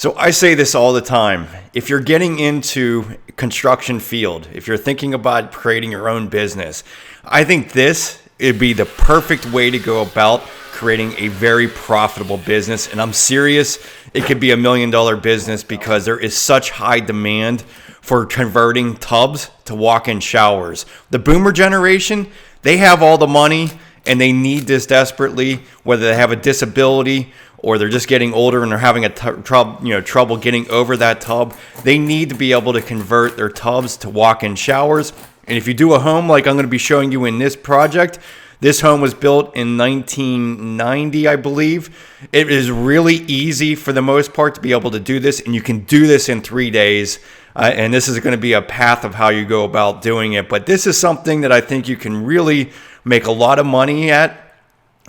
So I say this all the time. If you're getting into construction field, if you're thinking about creating your own business, I think this would be the perfect way to go about creating a very profitable business. And I'm serious, it could be $1 million business because there is such high demand for converting tubs to walk-in showers. The boomer generation, they have all the money and they need this desperately, whether they have a disability or they're just getting older and they're having trouble getting over that tub. They need to be able to convert their tubs to walk-in showers. And if you do a home like I'm going to be showing you in this project, this home was built in 1990, I believe. It is really easy for the most part to be able to do this, and you can do this in 3 days. And this is going to be a path of how you go about doing it. But this is something that I think you can really make a lot of money at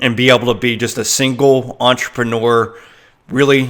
and be able to be just a single entrepreneur. Really,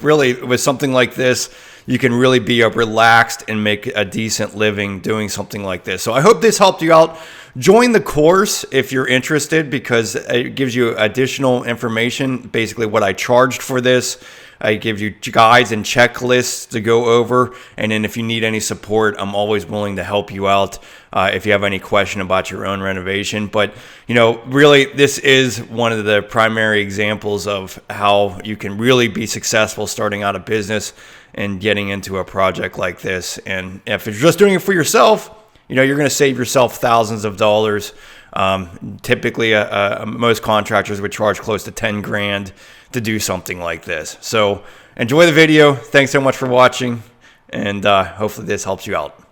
really with something like this, you can really be relaxed and make a decent living doing something like this. So I hope this helped you out. Join the course if you're interested because it gives you additional information, basically what I charged for this. I give you guides and checklists to go over. And then if you need any support, I'm always willing to help you out if you have any question about your own renovation. But, really, this is one of the primary examples of how you can really be successful starting out a business and getting into a project like this. And if you're just doing it for yourself, you're going to save yourself thousands of dollars. Typically, most contractors would charge close to 10 grand to do something like this. So enjoy the video. Thanks so much for watching, and hopefully this helps you out.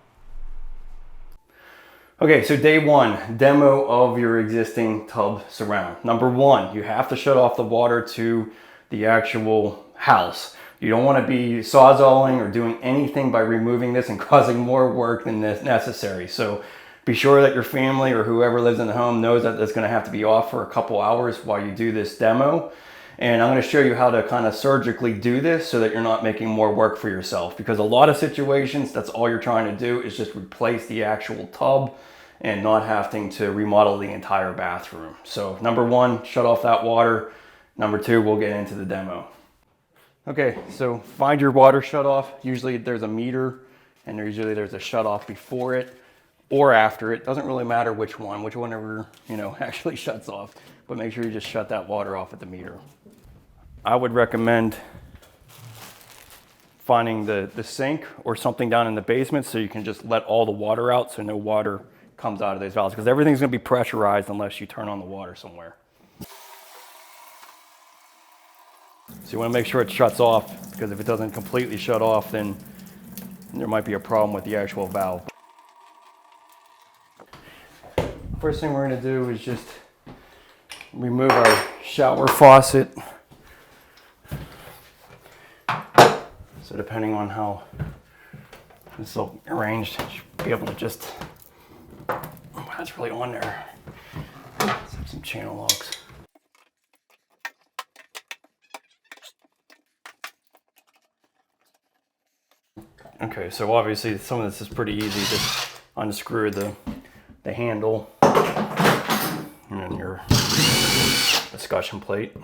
Okay, so day one, demo of your existing tub surround. Number one, you have to shut off the water to the actual house. You don't want to be sawzalling or doing anything by removing this and causing more work than necessary. So be sure that your family or whoever lives in the home knows that it's going to have to be off for a couple hours while you do this demo. And I'm going to show you how to kind of surgically do this so that you're not making more work for yourself. Because a lot of situations, that's all you're trying to do is just replace the actual tub and not having to remodel the entire bathroom. So number one, shut off that water. Number two, we'll get into the demo. Okay, so find your water shut off. Usually there's a meter and there's a shut off before it or after it. Doesn't really matter whichever actually shuts off, but make sure you just shut that water off at the meter. I would recommend finding the sink or something down in the basement so you can just let all the water out so no water comes out of these valves, because everything's going to be pressurized unless you turn on the water somewhere. So you want to make sure it shuts off, because if it doesn't completely shut off, then there might be a problem with the actual valve. First thing we're going to do is just remove our shower faucet. So depending on how this is arranged, you should be able to just, that's really on there. Let's have some channel locks. Okay, so obviously some of this is pretty easy. Just unscrew the handle and then your discussion plate.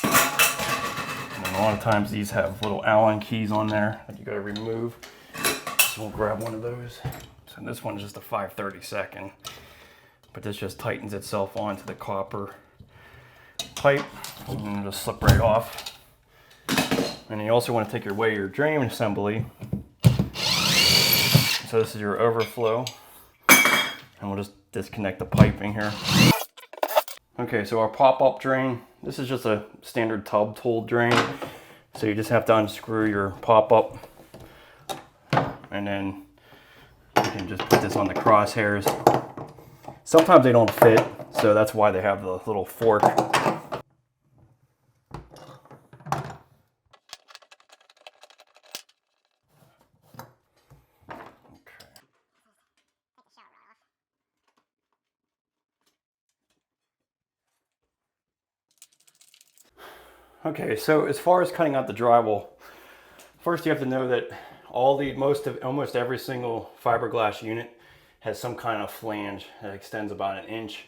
And a lot of times these have little Allen keys on there that you gotta remove. So we'll grab one of those. So this one is just a 5/32, but this just tightens itself onto the copper pipe and it'll just slip right off. And you also want to take away your drain assembly. So this is your overflow, and we'll just disconnect the piping here. Okay, so our pop-up drain, this is just a standard tub tool drain. So you just have to unscrew your pop-up, and then you can just put this on the crosshairs. Sometimes they don't fit, so that's why they have the little fork. Okay, so as far as cutting out the drywall, first you have to know that almost every single fiberglass unit has some kind of flange that extends about 1 inch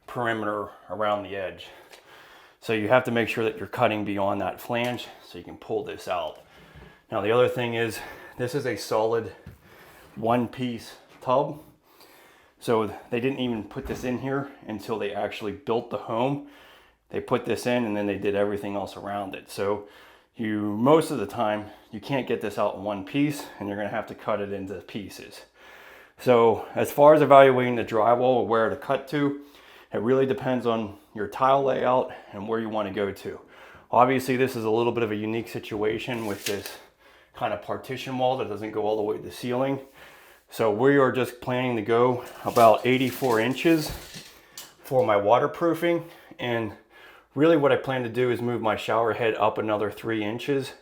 perimeter around the edge. So you have to make sure that you're cutting beyond that flange so you can pull this out. Now the other thing is, this is a solid one-piece tub. So they didn't even put this in here until they actually built the home. They put this in and then they did everything else around it. So most of the time, you can't get this out in one piece and you're gonna have to cut it into pieces. So as far as evaluating the drywall or where to cut to, it really depends on your tile layout and where you want to go to. Obviously, this is a little bit of a unique situation with this kind of partition wall that doesn't go all the way to the ceiling. So we are just planning to go about 84 inches for my waterproofing. And really what I plan to do is move my shower head up another 3 inches,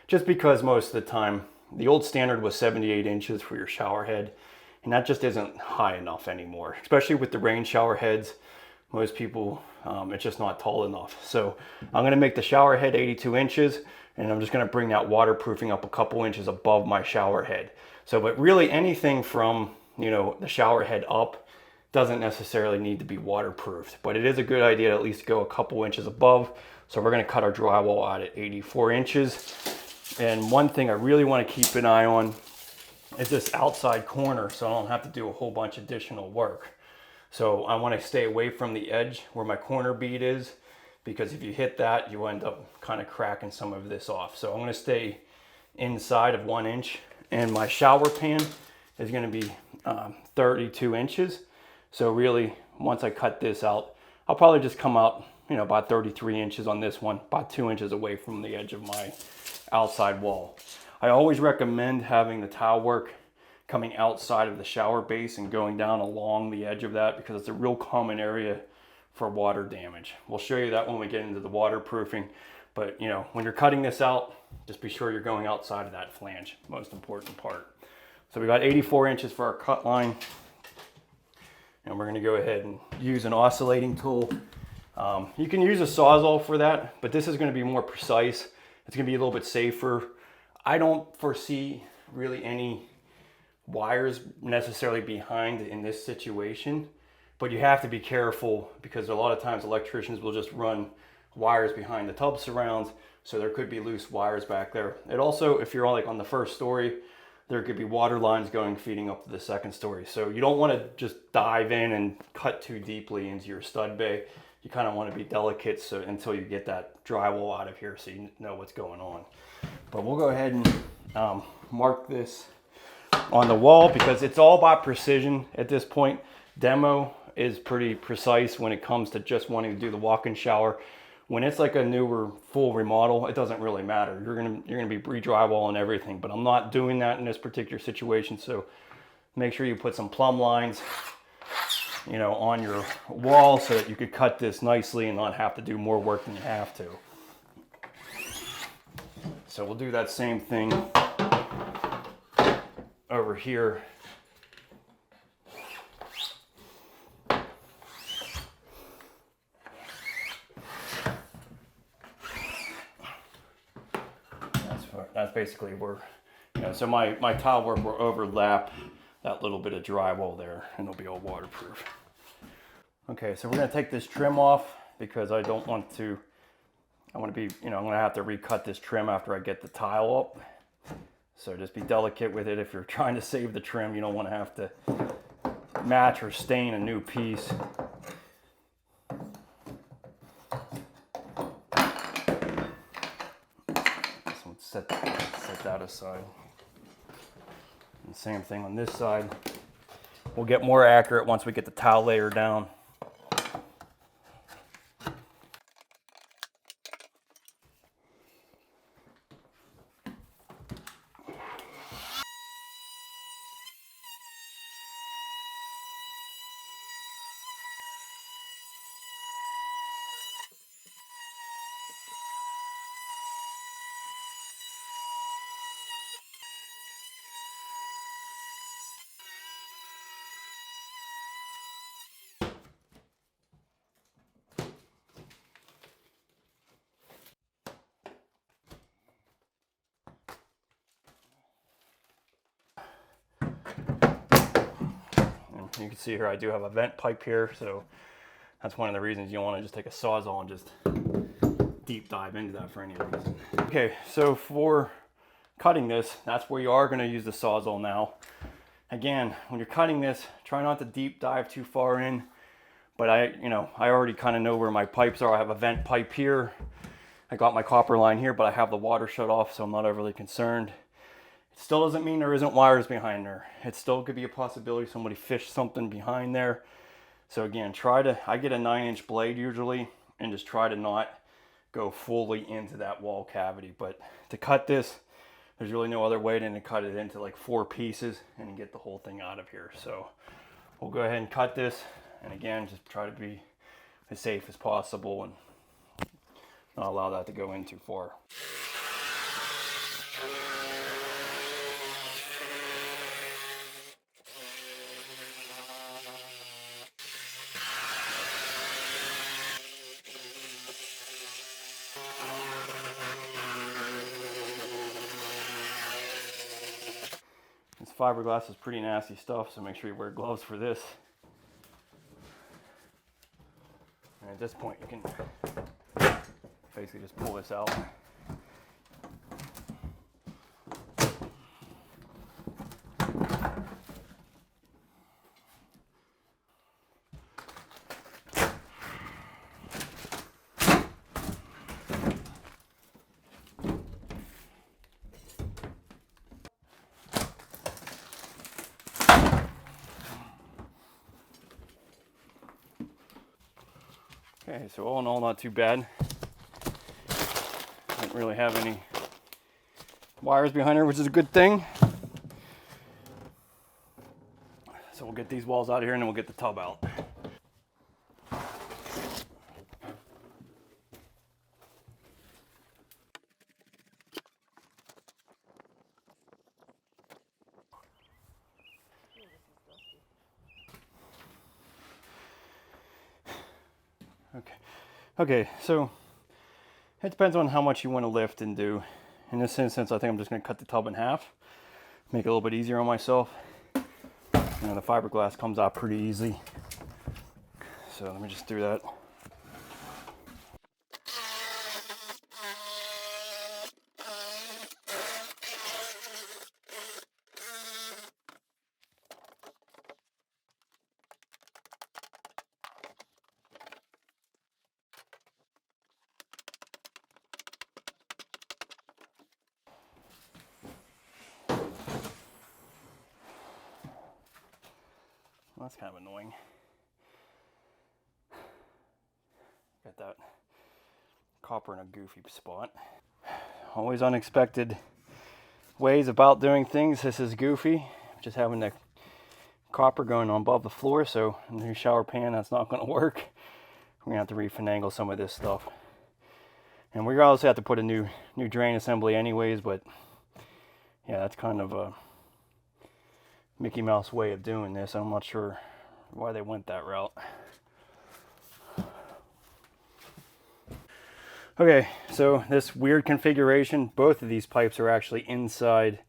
just because most of the time, the old standard was 78 inches for your shower head. And that just isn't high enough anymore, especially with the rain shower heads. Most people, it's just not tall enough. So I'm gonna make the shower head 82 inches and I'm just gonna bring that waterproofing up a couple inches above my shower head. So, but really anything from, the shower head up doesn't necessarily need to be waterproofed, but it is a good idea to at least go a couple inches above. So we're gonna cut our drywall out at 84 inches. And one thing I really wanna keep an eye on is this outside corner, so I don't have to do a whole bunch of additional work. So I want to stay away from the edge where my corner bead is, because if you hit that, you end up kind of cracking some of this off. So I'm going to stay inside of 1 inch, and my shower pan is going to be 32 inches. So really, once I cut this out, I'll probably just come out, about 33 inches on this one, about 2 inches away from the edge of my outside wall. I always recommend having the tile work coming outside of the shower base and going down along the edge of that, because it's a real common area for water damage. We'll show you that when we get into the waterproofing, but when you're cutting this out, just be sure you're going outside of that flange, most important part. So we got 84 inches for our cut line, and we're gonna go ahead and use an oscillating tool. You can use a Sawzall for that, but this is gonna be more precise. It's gonna be a little bit safer. I don't foresee really any wires necessarily behind in this situation, but you have to be careful because a lot of times electricians will just run wires behind the tub surrounds, so there could be loose wires back there. It also, if you're on the first story, there could be water lines feeding up to the second story. So you don't want to just dive in and cut too deeply into your stud bay. You kind of want to be delicate until you get that drywall out of here so you know what's going on. But we'll go ahead and mark this on the wall because it's all about precision at this point. Demo is pretty precise when it comes to just wanting to do the walk-in shower. When it's like a newer full remodel, it doesn't really matter. You're gonna be re-drywalling everything, but I'm not doing that in this particular situation. So make sure you put some plumb lines, on your wall so that you could cut this nicely and not have to do more work than you have to. So we'll do that same thing over here. That's basically where, so my tile work will overlap that little bit of drywall there and it'll be all waterproof. Okay, so we're gonna take this trim off because I want to be, I'm gonna have to recut this trim after I get the tile up. So just be delicate with it. If you're trying to save the trim, you don't want to have to match or stain a new piece. So let's set that aside. And same thing on this side. We'll get more accurate once we get the tile layer down. You can see here I do have a vent pipe here, so That's one of the reasons you don't want to just take a Sawzall and just deep dive into that for any reason. Okay, so for cutting this, that's where you are going to use the Sawzall now. Again, when you're cutting this, try not to deep dive too far in. But I already kind of know where my pipes are. I have a vent pipe here. I got my copper line here, but I have the water shut off, so I'm not overly concerned. It still doesn't mean there isn't wires behind there. It still could be a possibility somebody fished something behind there. So again, I get a 9-inch blade usually, and just try to not go fully into that wall cavity. But to cut this, there's really no other way than to cut it into like 4 pieces and get the whole thing out of here. So we'll go ahead and cut this. And again, just try to be as safe as possible and not allow that to go in too far. This fiberglass is pretty nasty stuff, so make sure you wear gloves for this. And at this point, you can basically just pull this out. Okay, so all in all, not too bad. Didn't really have any wires behind her, which is a good thing. So we'll get these walls out of here and then we'll get the tub out. Okay, so it depends on how much you want to lift and do. In this instance, I think I'm just going to cut the tub in half, make it a little bit easier on myself. The fiberglass comes out pretty easy. So let me just do that. That's kind of annoying. Got that copper in a goofy spot. Always unexpected ways about doing things. This is goofy. Just having the copper going on above the floor, so in the new shower pan, that's not going to work. We're going to have to refinagle some of this stuff. And we also have to put a new drain assembly anyways, but yeah, that's kind of a Mickey Mouse way of doing this. I'm not sure why they went that route. Okay, so this weird configuration, both of these pipes are actually inside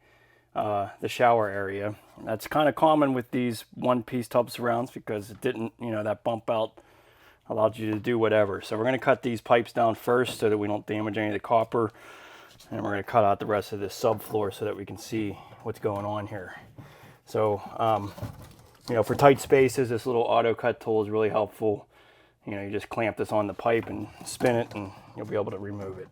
the shower area. That's kind of common with these one-piece tub surrounds because it didn't, that bump out allowed you to do whatever. So we're going to cut these pipes down first so that we don't damage any of the copper. And we're going to cut out the rest of this subfloor so that we can see what's going on here. So, for tight spaces, this little auto cut tool is really helpful. You just clamp this on the pipe and spin it and you'll be able to remove it.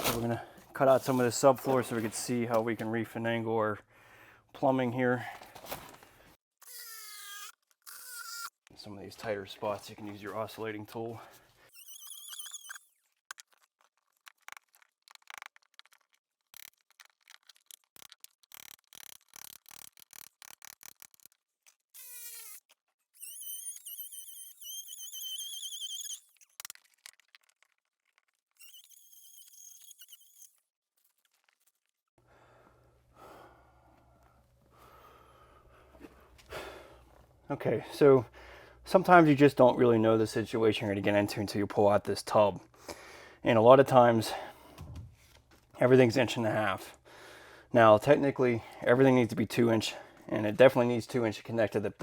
So we're gonna cut out some of this subfloor so we can see how we can refinagle our plumbing here. Some of these tighter spots, you can use your oscillating tool. Okay, so sometimes you just don't really know the situation you're going to get into until you pull out this tub. And a lot of times everything's 1.5 inches. Now, technically everything needs to be 2 inch, and it definitely needs 2 inch to connect to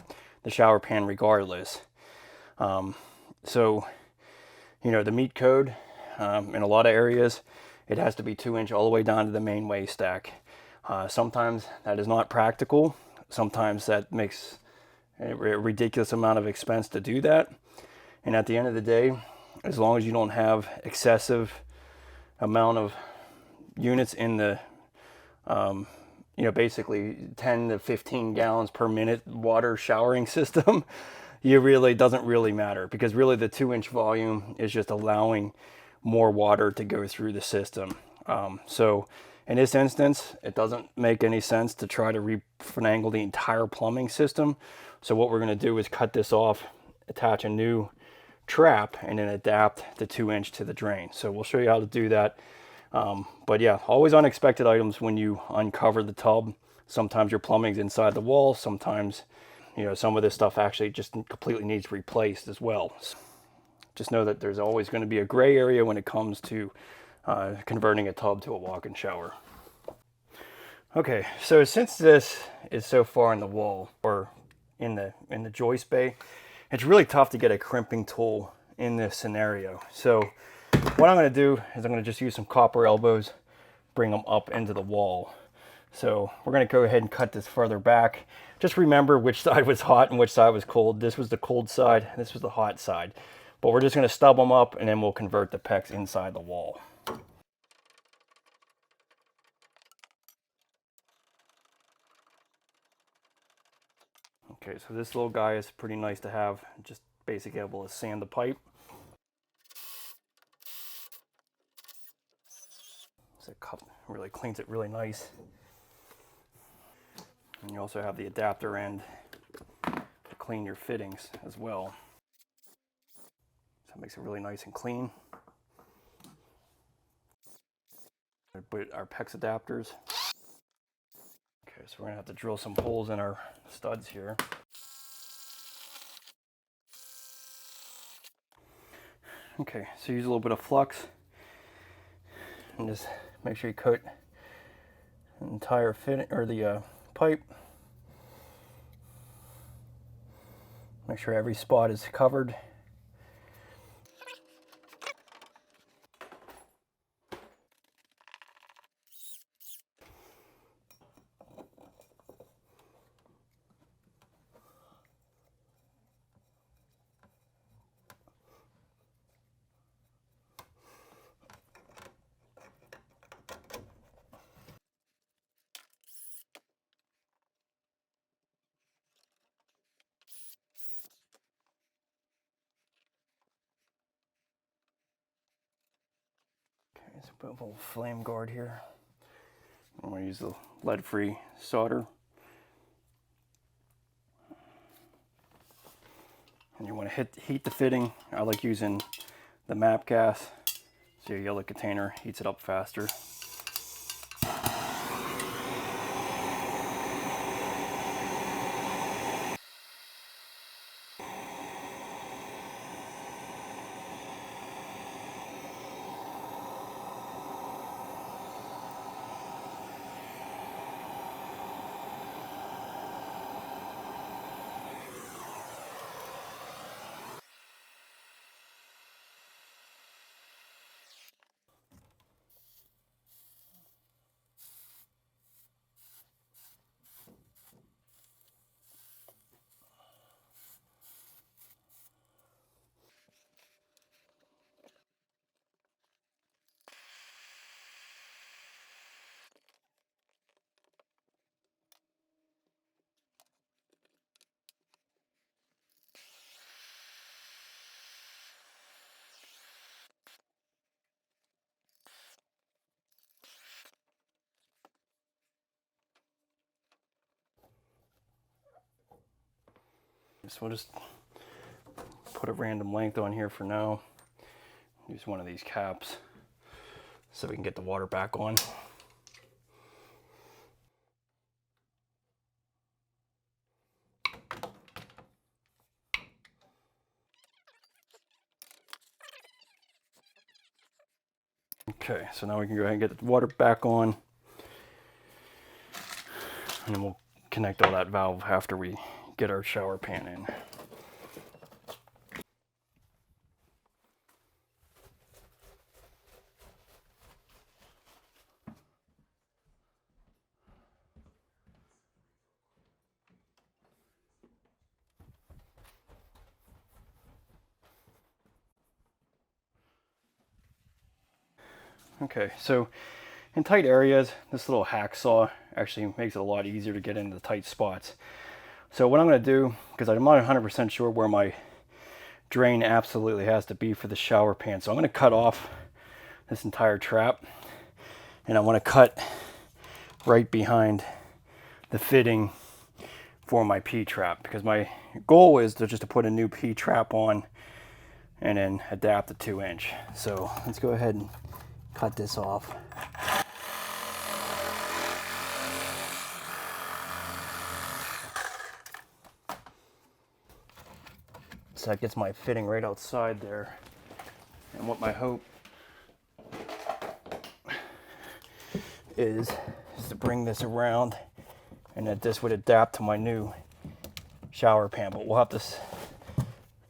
the shower pan regardless. So, you know, the meat code, in a lot of areas, it has to be 2 inch all the way down to the main waste stack. Sometimes that is not practical. Sometimes that makes a ridiculous amount of expense to do that. And at the end of the day, as long as you don't have excessive amount of units in the, you know, basically 10 to 15 gallons per minute water showering system, it doesn't really matter, because really the 2 inch volume is just allowing more water to go through the system. So in this instance, it doesn't make any sense to try to refinagle the entire plumbing system. So what we're going to do is cut this off, attach a new trap, and then adapt the 2 inch to the drain. So we'll show you how to do that. But yeah, always unexpected items when you uncover the tub. Sometimes your plumbing's inside the wall. Sometimes, you know, some of this stuff actually just completely needs replaced as well. Just know that there's always going to be a gray area when it comes to converting a tub to a walk-in shower. Okay, so since this is so far in the wall, or in the joist bay, it's really tough to get a crimping tool in this scenario. So what I'm going to do is I'm going to just use some copper elbows, bring them up into the wall. So we're going to go ahead and cut this further back. Just remember which side was hot and which side was cold. This was the cold side, this was the hot side. But we're just going to stub them up, and then we'll convert the pecs inside the wall. Okay, so this little guy is pretty nice to have, just basically able to sand the pipe. So it really cleans it really nice. And you also have the adapter end to clean your fittings as well. So it makes it really nice and clean. Put our PEX adapters. Okay, so we're gonna have to drill some holes in our studs here. Okay, so use a little bit of flux and just make sure you coat the entire fitting, or the pipe. Make sure every spot is covered. Okay, so put a little flame guard here. I'm going to use the lead-free solder. And you want to heat the fitting. I like using the MAP gas, so your yellow container heats it up faster. So we'll just put a random length on here for now. Use one of these caps so we can get the water back on. Okay, so now we can go ahead and get the water back on, and then we'll connect all that valve after we get our shower pan in. Okay, so in tight areas, this little hacksaw actually makes it a lot easier to get into the tight spots. So what I'm going to do, because I'm not 100% sure where my drain absolutely has to be for the shower pan, so I'm going to cut off this entire trap, and I want to cut right behind the fitting for my P-trap, because my goal is to just to put a new P-trap on and then adapt the 2-inch. So let's go ahead and cut this off. So that gets my fitting right outside there. And what my hope is to bring this around, and that this would adapt to my new shower pan. But we'll have to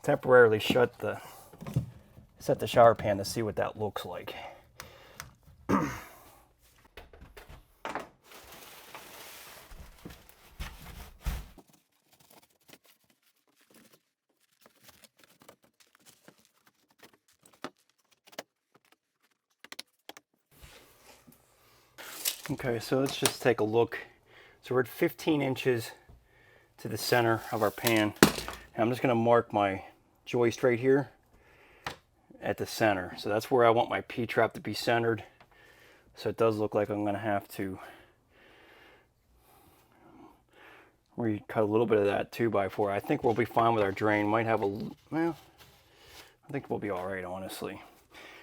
temporarily set the shower pan to see what that looks like. Okay, so let's just take a look. So we're at 15 inches to the center of our pan. And I'm just going to mark my joist right here at the center. So that's where I want my P-trap to be centered. So it does look like I'm going to have to recut a little bit of that 2x4. I think we'll be fine with our drain. Might have well, I think we'll be all right, honestly.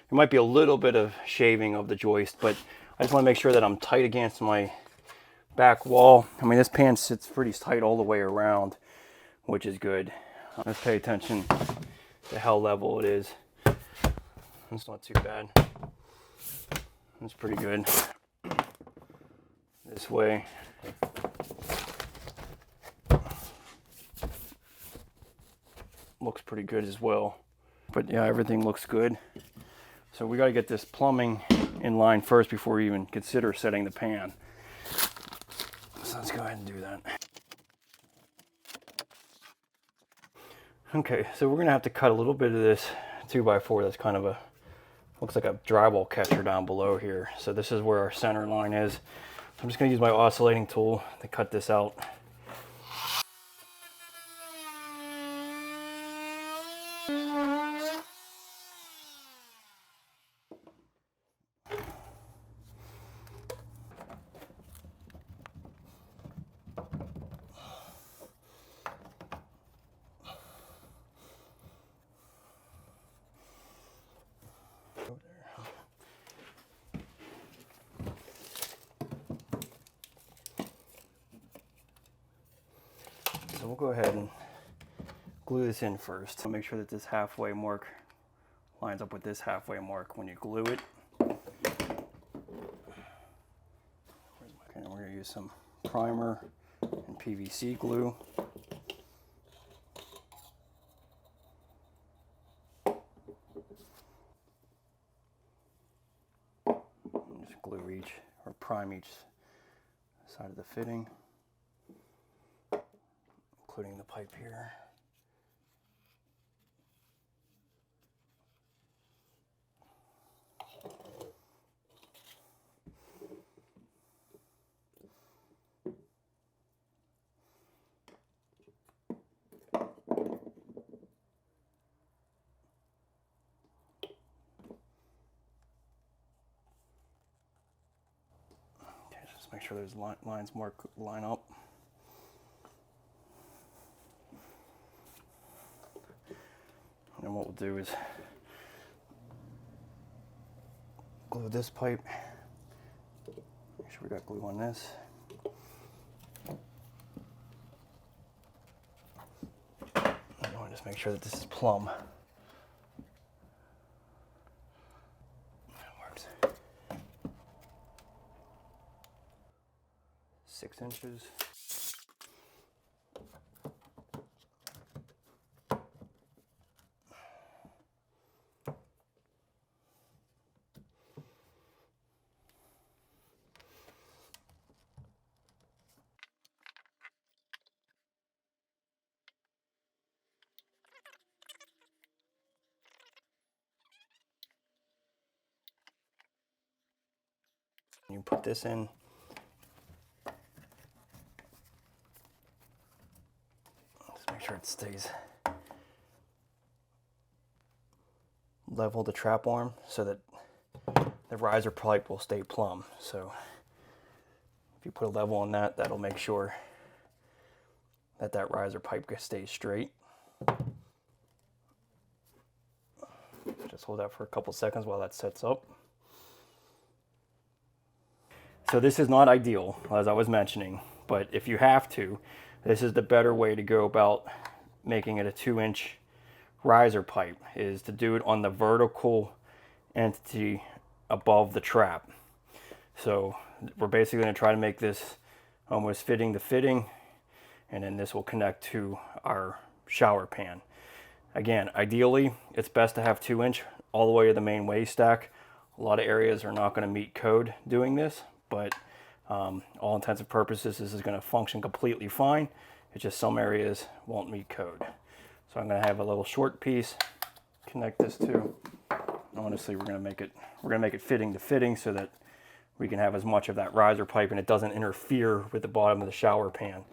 There might be a little bit of shaving of the joist, but I just want to make sure that I'm tight against my back wall. I mean, this pan sits pretty tight all the way around, which is good. Let's pay attention to how level it is. It's not too bad. It's pretty good. This way. Looks pretty good as well. But yeah, everything looks good. So we got to get this plumbing in line first before we even consider setting the pan. So let's go ahead and do that. Okay, so we're going to have to cut a little bit of this 2x4 that's kind of looks like a drywall catcher down below here. So this is where our center line is. So I'm just going to use my oscillating tool to cut this out. So we'll go ahead and glue this in first. So make sure that this halfway mark lines up with this halfway mark when you glue it. Okay, and we're going to use some primer and PVC glue. And just glue each, or prime each side of the fitting, including the pipe here. Okay, just make sure those lines line up. And what we'll do is glue this pipe. Make sure we got glue on this. And I want to just make sure that this is plumb. That works. 6 inches. You put this in. Just make sure it stays level, the trap arm, so that the riser pipe will stay plumb. So if you put a level on that, that'll make sure that that riser pipe stays straight. Just hold that for a couple seconds while that sets up. So this is not ideal, as I was mentioning, but if you have to, this is the better way to go about making it a 2-inch riser pipe, is to do it on the vertical entity above the trap. So we're basically going to try to make this almost fitting the fitting, and then this will connect to our shower pan. Again, ideally, it's best to have 2-inch all the way to the main wave stack. A lot of areas are not going to meet code doing this, but all intents and purposes, this is going to function completely fine. It's just some areas won't meet code. So I'm going to have a little short piece, connect this to. Honestly, we're going to make it fitting to fitting so that we can have as much of that riser pipe and it doesn't interfere with the bottom of the shower pan,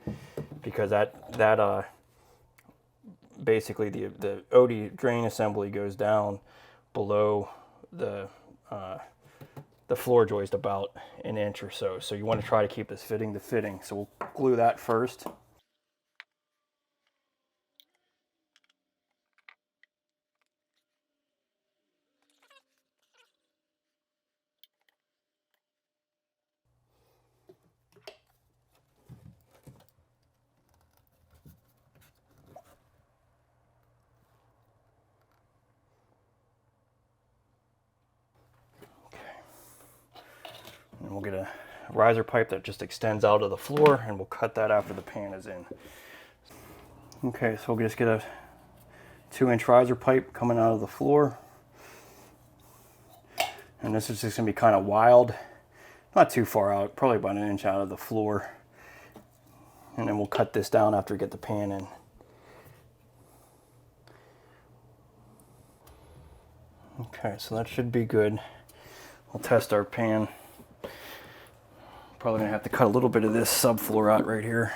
because that basically the OD drain assembly goes down below the floor joist about an inch or so. So you want to try to keep this fitting to fitting. So we'll glue that first. And we'll get a riser pipe that just extends out of the floor, and we'll cut that after the pan is in. Okay, so we'll just get a 2-inch riser pipe coming out of the floor. And this is just gonna be kind of wild, not too far out, probably about an inch out of the floor. And then we'll cut this down after we get the pan in. Okay, so that should be good. We'll test our pan. Probably gonna have to cut a little bit of this subfloor out right here.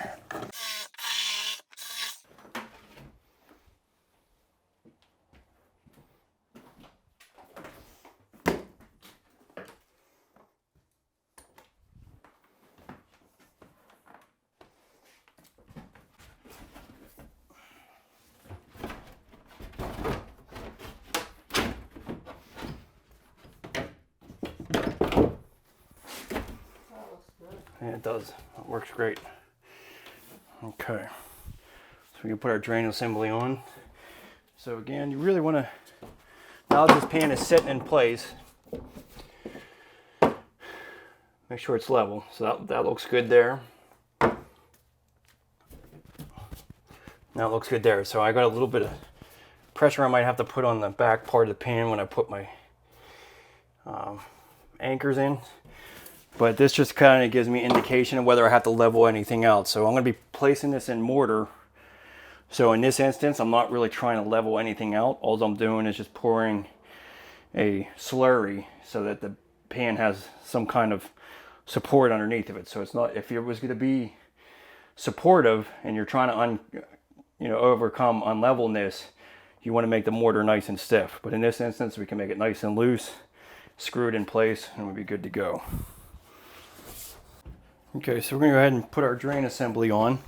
Yeah, it does. It works great. Okay, so we can put our drain assembly on. So again, you really want to, now that this pan is sitting in place, make sure it's level. So that looks good there. Now it looks good there. So I got a little bit of pressure I might have to put on the back part of the pan when I put my anchors in. But this just kind of gives me indication of whether I have to level anything out. So I'm going to be placing this in mortar. So in this instance, I'm not really trying to level anything out. All I'm doing is just pouring a slurry so that the pan has some kind of support underneath of it. So it's not, if it was going to be supportive and you're trying to overcome unlevelness, you want to make the mortar nice and stiff. But in this instance, we can make it nice and loose, screw it in place, and we'll be good to go. Okay, so we're going to go ahead and put our drain assembly on.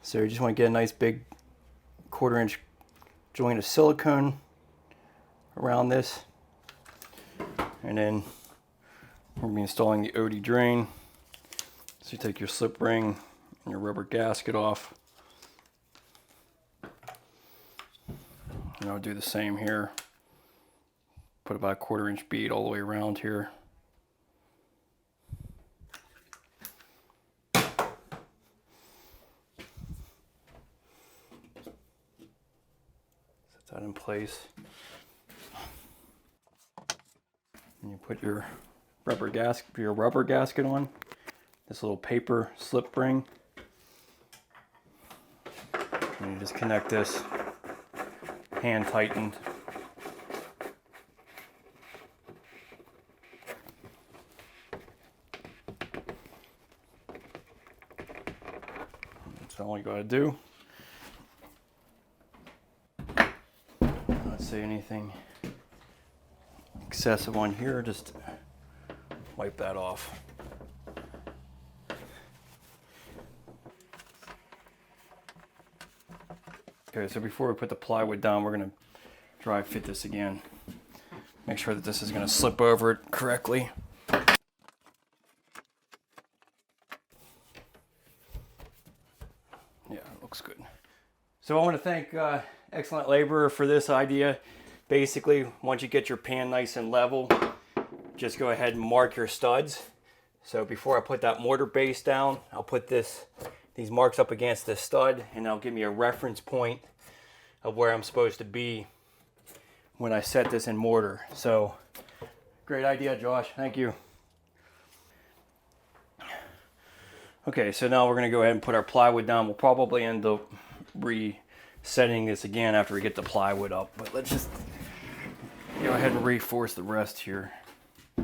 So you just want to get a nice big 1/4 inch joint of silicone around this. And then we're going to be installing the OD drain. So you take your slip ring and your rubber gasket off. And I'll do the same here. Put about a 1/4 inch bead all the way around here. Put that in place. And you put your rubber gasket on. This little paper slip ring. And you just connect this, hand tightened. That's all you gotta do. Not say anything excessive on here, just wipe that off. Okay, so before we put the plywood down, we're gonna dry fit this again. Make sure that this is gonna slip over it correctly. Yeah, it looks good. So I want to thank Excellent Laborer for this idea. Basically, once you get your pan nice and level, just go ahead and mark your studs. So before I put that mortar base down, I'll put these marks up against the stud, and that'll give me a reference point of where I'm supposed to be when I set this in mortar. So great idea, Josh. Thank you. Okay, so now we're going to go ahead and put our plywood down. We'll probably end up resetting this again after we get the plywood up, but let's just go ahead and reinforce the rest here. So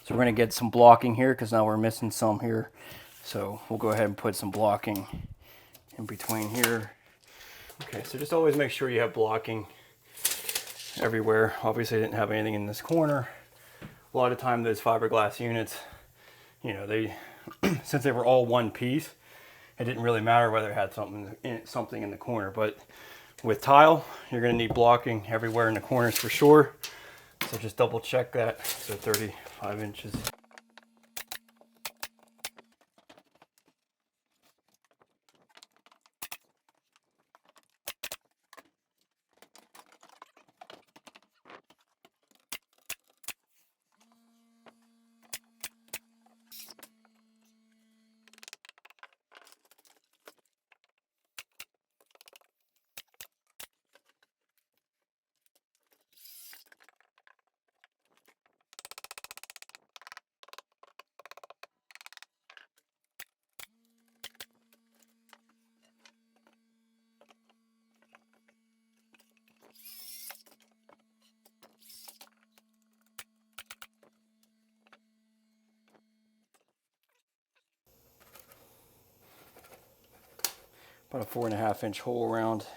we're going to get some blocking here because now we're missing some here. So we'll go ahead and put some blocking in between here. Okay, so just always make sure you have blocking everywhere. Obviously I didn't have anything in this corner. A lot of time those fiberglass units, you know, they since they were all one piece, it didn't really matter whether it had something in the corner. But with tile, you're going to need blocking everywhere in the corners for sure. So just double check that. So 35 inches. About a 4.5 inch hole around.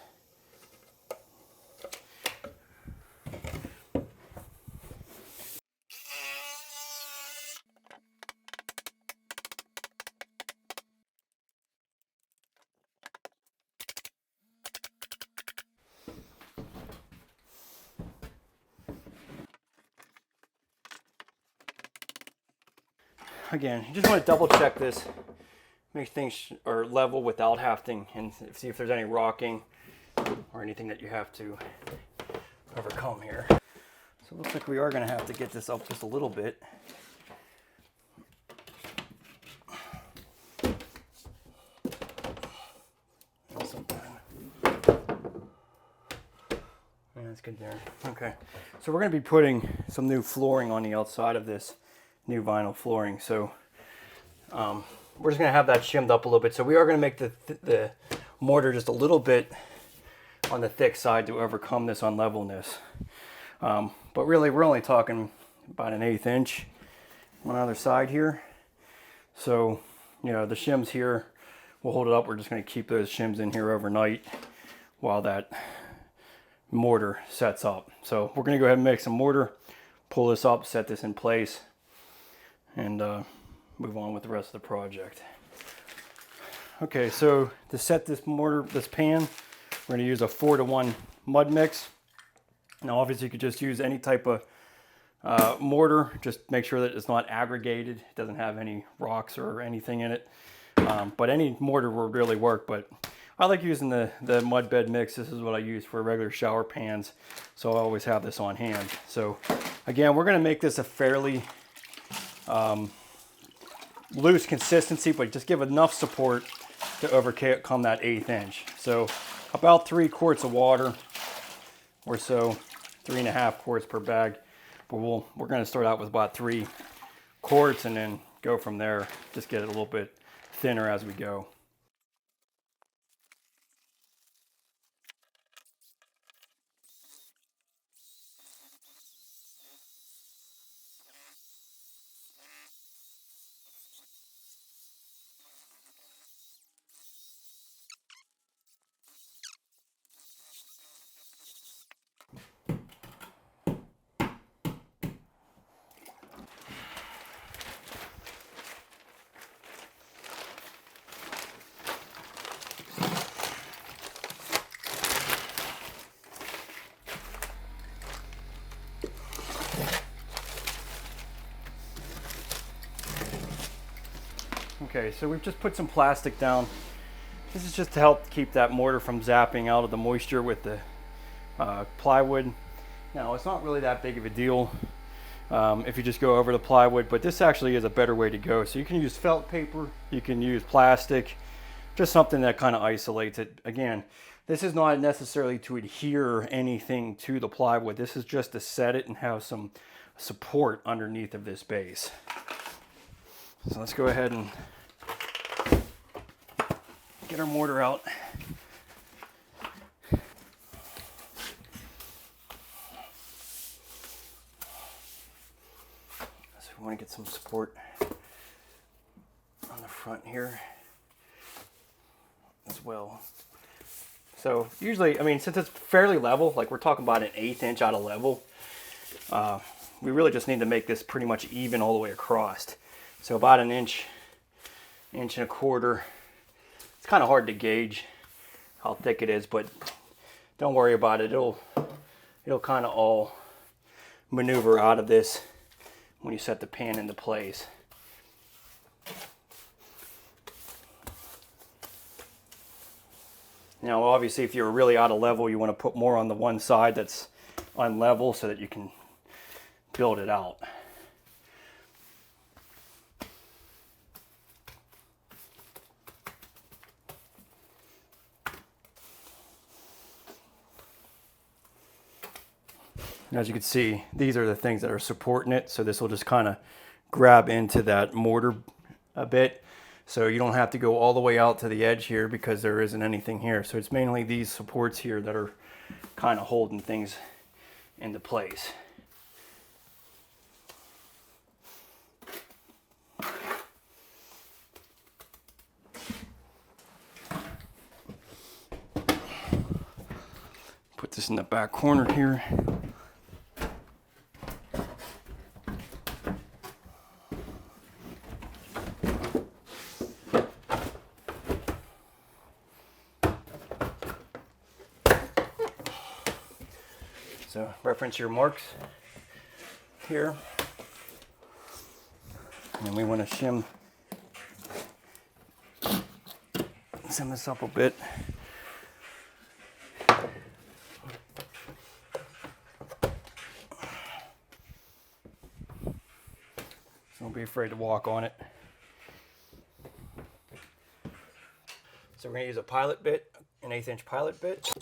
Again, you just want to double check this, make things are level without having, and see if there's any rocking or anything that you have to overcome here. So it looks like we are going to have to get this up just a little bit. Yeah, that's good there. Okay, so we're going to be putting some new flooring on the outside of this new vinyl flooring. So we're just going to have that shimmed up a little bit. So we are going to make the mortar just a little bit on the thick side to overcome this unlevelness. But really we're only talking about 1/8 inch on either side here. So, you know, the shims here will hold it up. We're just going to keep those shims in here overnight while that mortar sets up. So we're going to go ahead and make some mortar, pull this up, set this in place, and move on with the rest of the project. Okay, so to set this mortar, this pan, we're going to use a 4-to-1 mud mix. Now obviously you could just use any type of mortar, just make sure that it's not aggregated, it doesn't have any rocks or anything in it. But any mortar will really work, but I like using the mud bed mix. This is what I use for regular shower pans, so I always have this on hand. So again, we're going to make this a fairly loose consistency, but just give enough support to overcome that 1/8 inch. So about 3 quarts of water or so, 3.5 quarts per bag. But we're going to start out with about 3 quarts and then go from there. Just get it a little bit thinner as we go. Okay, so we've just put some plastic down. This is just to help keep that mortar from zapping out of the moisture with the plywood. Now, it's not really that big of a deal if you just go over the plywood, but this actually is a better way to go. So you can use felt paper, you can use plastic, just something that kind of isolates it. Again, this is not necessarily to adhere anything to the plywood. This is just to set it and have some support underneath of this base. So let's go ahead and get our mortar out. So we want to get some support on the front here as well. So usually, I mean, since it's fairly level, like we're talking about an 1/8 inch out of level, we really just need to make this pretty much even all the way across. So about an inch, 1.25 inches. It's kind of hard to gauge how thick it is, but don't worry about it. It'll kind of all maneuver out of this when you set the pan into place. Now, obviously, if you're really out of level, you want to put more on the one side that's unlevel so that you can build it out. And as you can see, these are the things that are supporting it. So this will just kind of grab into that mortar a bit. So you don't have to go all the way out to the edge here because there isn't anything here. So it's mainly these supports here that are kind of holding things into place. Put this in the back corner here. So reference your marks here. And we want to shim this up a bit. So don't be afraid to walk on it. So we're going to use a pilot bit, an 1/8 inch pilot bit.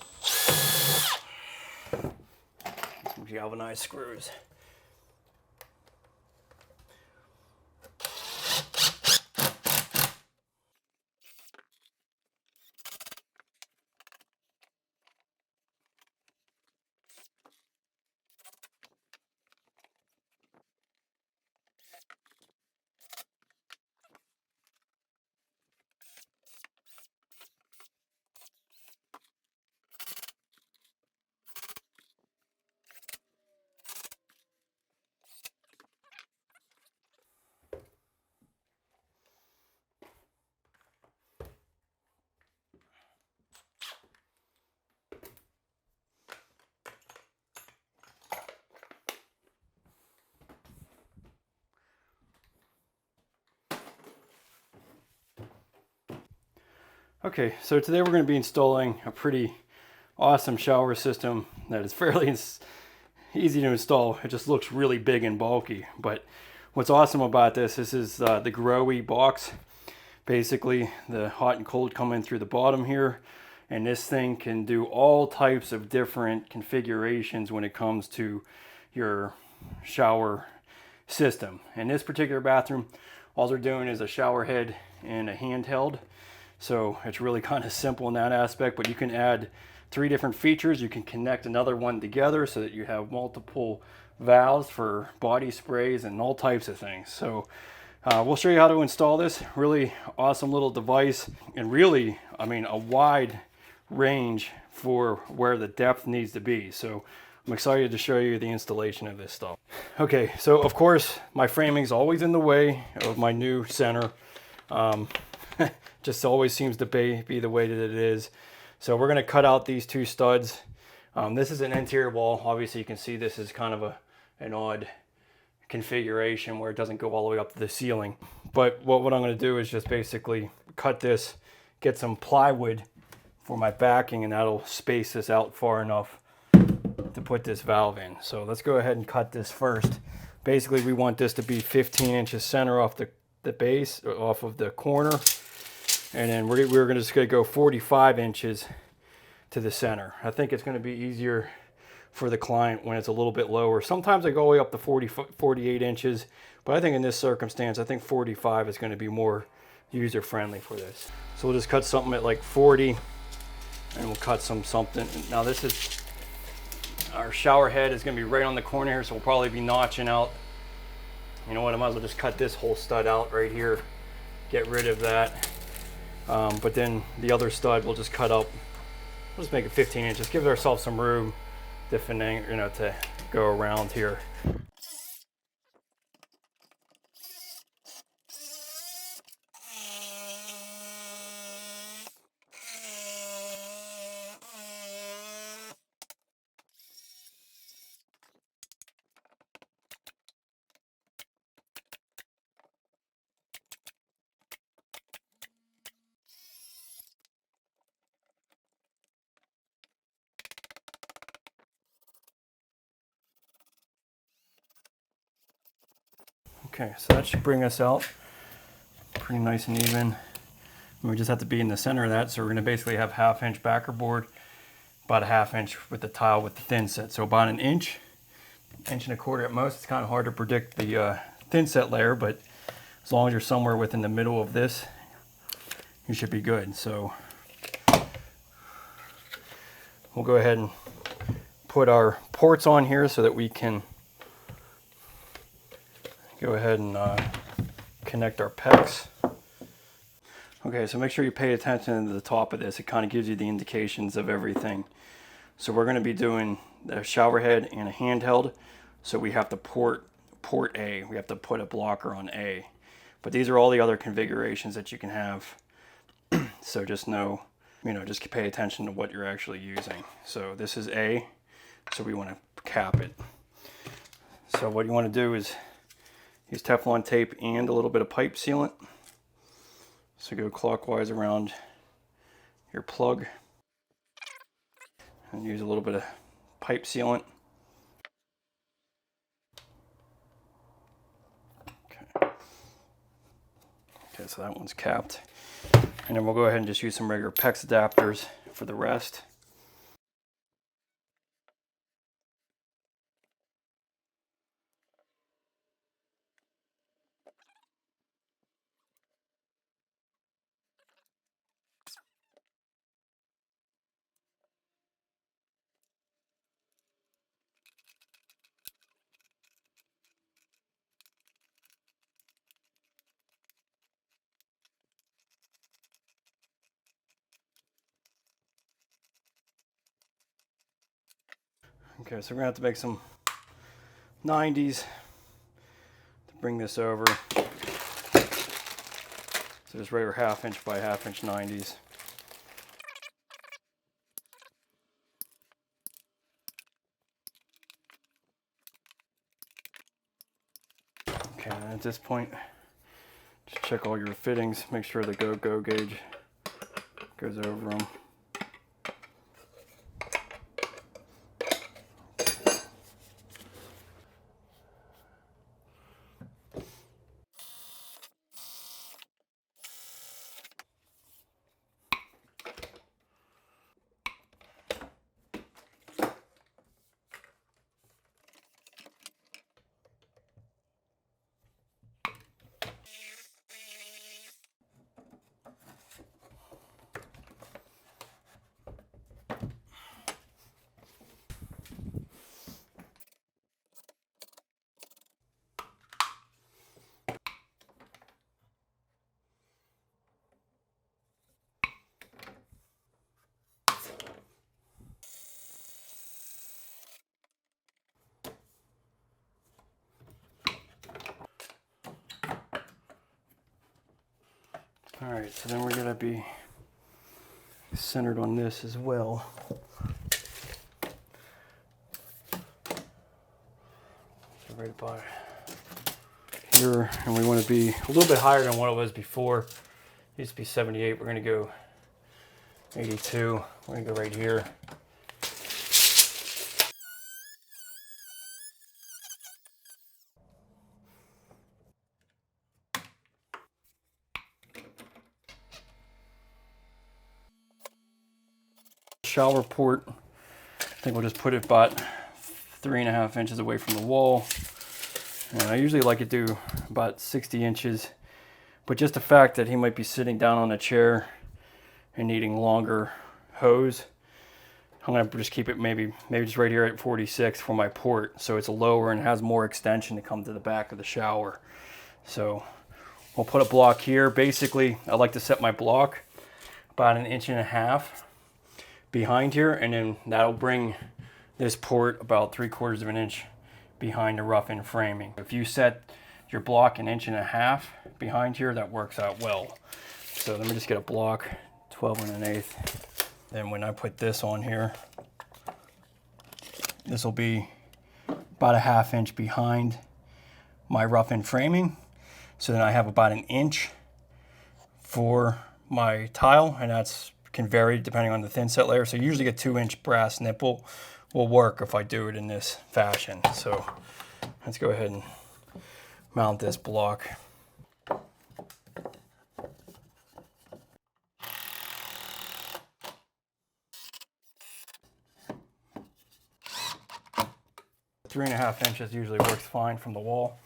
Some galvanized screws. Okay, so today we're going to be installing a pretty awesome shower system that is fairly easy to install. It just looks really big and bulky, but what's awesome about this is the growy box. Basically, the hot and cold come in through the bottom here, And this thing can do all types of different configurations when it comes to your shower system. In this particular bathroom, all they're doing is a shower head and a handheld. So it's really kind of simple in that aspect, but you can add 3 different features. You can connect another one together so that you have multiple valves for body sprays and all types of things. So we'll show you how to install this. Really awesome little device, and really, I mean, a wide range for where the depth needs to be. So I'm excited to show you the installation of this stuff. Okay, so of course my framing is always in the way of my new center. Just always seems to be the way that it is. So we're going to cut out these 2 studs. This is an interior wall. Obviously you can see this is kind of an odd configuration where it doesn't go all the way up to the ceiling. But what I'm going to do is just basically cut this, get some plywood for my backing, and that'll space this out far enough to put this valve in. So let's go ahead and cut this first. Basically we want this to be 15 inches center off the base, off of the corner. And then we're just going to go 45 inches to the center. I think it's going to be easier for the client when it's a little bit lower. Sometimes I go all the way up to 48 inches, but I think in this circumstance, I think 45 is going to be more user friendly for this. So we'll just cut something at like 40, and we'll cut something. Now this is, our shower head is going to be right on the corner here, so we'll probably be notching out. You know what, I might as well just cut this whole stud out right here, get rid of that. But then the other stud we'll just cut up. We'll just make it 15 inches, give ourselves some room to, to go around here. Okay, so that should bring us out pretty nice and even. And we just have to be in the center of that, so we're going to basically have 1/2 inch backer board, about 1/2 inch with the tile with the thin set. So about 1 inch, 1.25 inches at most. It's kind of hard to predict the thin set layer, but as long as you're somewhere within the middle of this, you should be good. So we'll go ahead and put our ports on here so that we can go ahead and connect our pecs. Okay, so make sure you pay attention to the top of this. It kind of gives you the indications of everything. So we're going to be doing the shower head and a handheld. So we have to port A. We have to put a blocker on A. But these are all the other configurations that you can have. So just know, just pay attention to what you're actually using. So this is A, so we want to cap it. So what you want to do is use Teflon tape and a little bit of pipe sealant. So go clockwise around your plug and use a little bit of pipe sealant. Okay, so that one's capped. And then we'll go ahead and just use some regular PEX adapters for the rest. Okay, so we're gonna have to make some 90s to bring this over. So just regular 1/2 inch by 1/2 inch 90s. Okay, and at this point, just check all your fittings, make sure the go gauge goes over them. All right, so then we're gonna be centered on this as well. So right about here, and we want to be a little bit higher than what it was before. It used to be 78, we're gonna go 82, we're gonna go right here. Shower port, I think we'll just put it about 3.5 inches away from the wall. And I usually like to do about 60 inches, but just the fact that he might be sitting down on a chair and needing longer hose, I'm gonna just keep it maybe just right here at 46 for my port, so it's lower and has more extension to come to the back of the shower. So we'll put a block here. Basically, I like to set my block about 1.5 inches behind here, and then that'll bring this port about 3/4 of an inch behind the rough-in framing. If you set your block 1.5 inches behind here, that works out well. So let me just get a block 12 1/8. Then when I put this on here, this will be about 1/2 inch behind my rough-in framing. So then I have about 1 inch for my tile, and that's can vary depending on the thin set layer. So usually a 2-inch brass nipple will work if I do it in this fashion. So let's go ahead and mount this block. Three and a half inches usually works fine from the wall.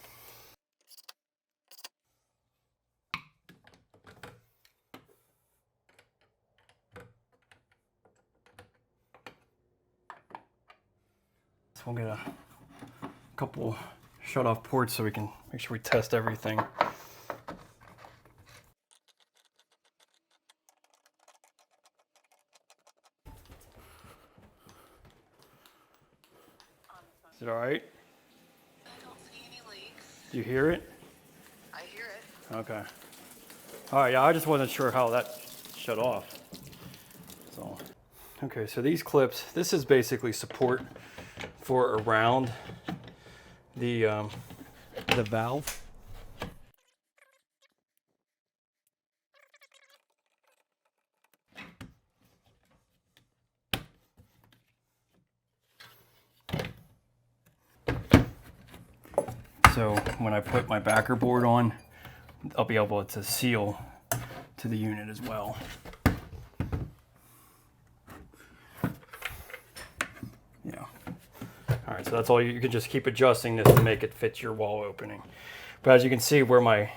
We'll get a couple shut-off ports so we can make sure we test everything. Is it all right? I don't see any leaks. Do you hear it? I hear it. Okay. All right, yeah, I just wasn't sure how that shut off. So, okay, so these clips, this is basically support for around the valve. So when I put my backer board on, I'll be able to seal to the unit as well. Yeah. All right, so that's all. You can just keep adjusting this to make it fit your wall opening. But as you can see where my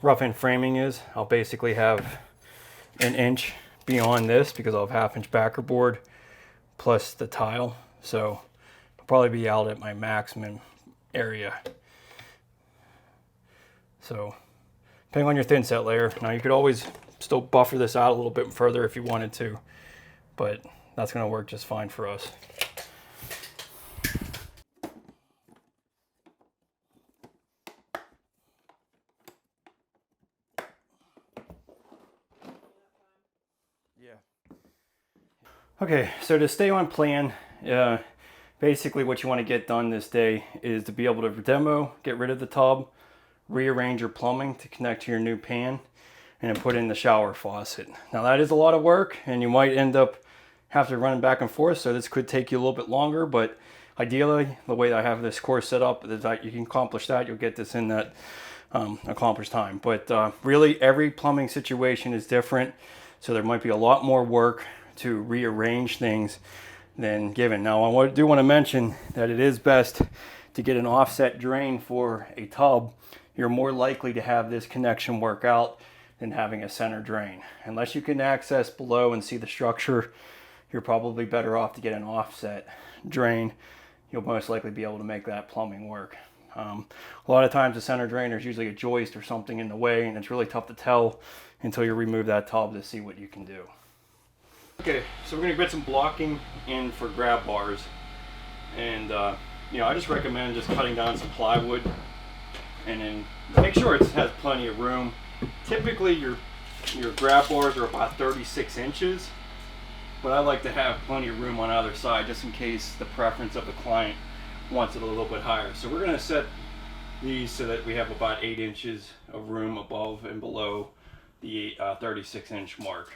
rough-in framing is, I'll basically have 1 inch beyond this because I'll have 1/2 inch backer board plus the tile. So I'll probably be out at my maximum area. So depending on your thin set layer, now you could always still buffer this out a little bit further if you wanted to, but that's gonna work just fine for us. Okay, so to stay on plan, basically what you want to get done this day is to be able to demo, get rid of the tub, rearrange your plumbing to connect to your new pan, and then put in the shower faucet. Now that is a lot of work, and you might end up have to run back and forth, so this could take you a little bit longer, but ideally, the way I have this course set up is that you can accomplish that. You'll get this in that accomplished time. But really, every plumbing situation is different, so there might be a lot more work to rearrange things than given. Now I do want to mention that it is best to get an offset drain for a tub. You're more likely to have this connection work out than having a center drain. Unless you can access below and see the structure, you're probably better off to get an offset drain. You'll most likely be able to make that plumbing work. A lot of times the center drain, there's usually a joist or something in the way, and it's really tough to tell until you remove that tub to see what you can do. Okay, so we're gonna get some blocking in for grab bars, and you know, I just recommend just cutting down some plywood, and then make sure it has plenty of room. Typically, your Your grab bars are about 36 inches, but I like to have plenty of room on either side just in case the preference of the client wants it a little bit higher. So we're going to set these so that we have about 8 inches of room above and below the 36-inch mark.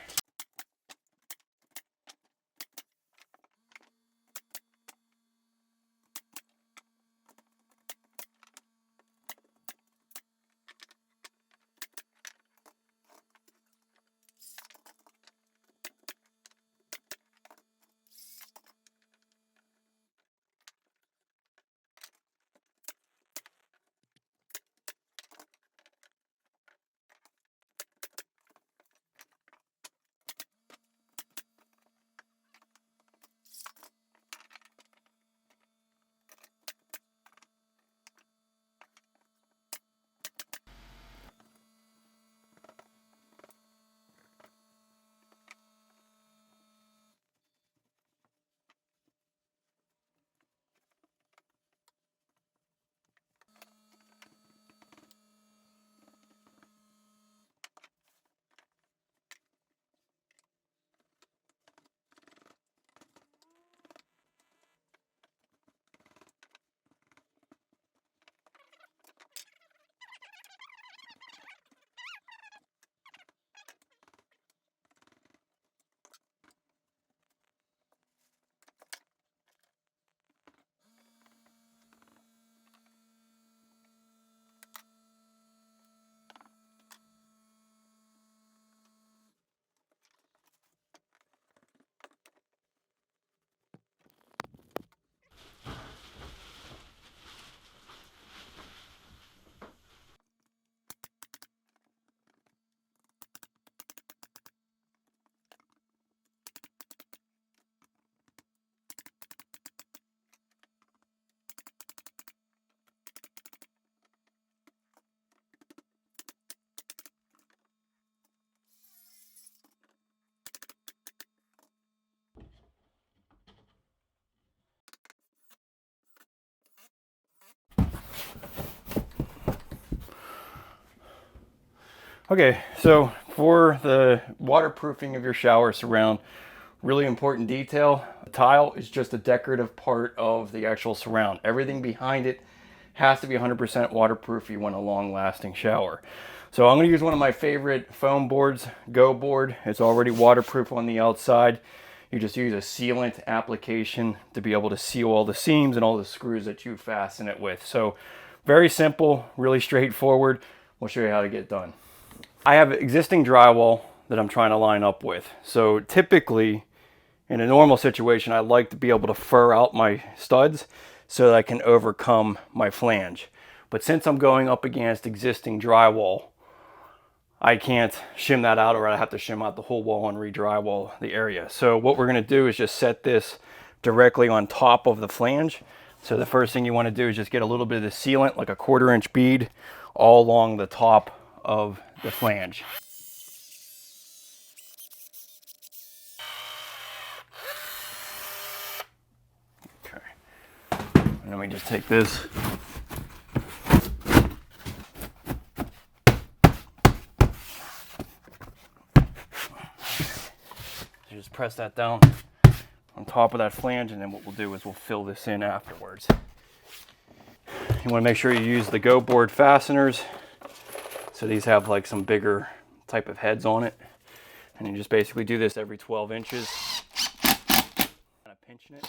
Okay, so for the waterproofing of your shower surround, really important detail, the tile is just a decorative part of the actual surround. Everything behind it has to be 100% waterproof if you want a long-lasting shower. So I'm going to use one of my favorite foam boards, Go Board. It's already waterproof on the outside. You just use a sealant application to be able to seal all the seams and all the screws that you fasten it with. So very simple, really straightforward. We'll show you how to get it done. I have existing drywall that I'm trying to line up with. So typically, in a normal situation, I like to be able to fur out my studs so that I can overcome my flange. But since I'm going up against existing drywall, I can't shim that out, or I have to shim out the whole wall and re-drywall the area. So what we're gonna do is just set this directly on top of the flange. So the first thing you wanna do is just get a little bit of the sealant, like a 1/4 inch bead, all along the top of the flange. Okay, and then we just take this, so just press that down on top of that flange, and then what we'll do is we'll fill this in afterwards. You want to make sure you use the Go Board fasteners. So these have like some bigger type of heads on it. And you just basically do this every 12 inches. Kind of pinching it.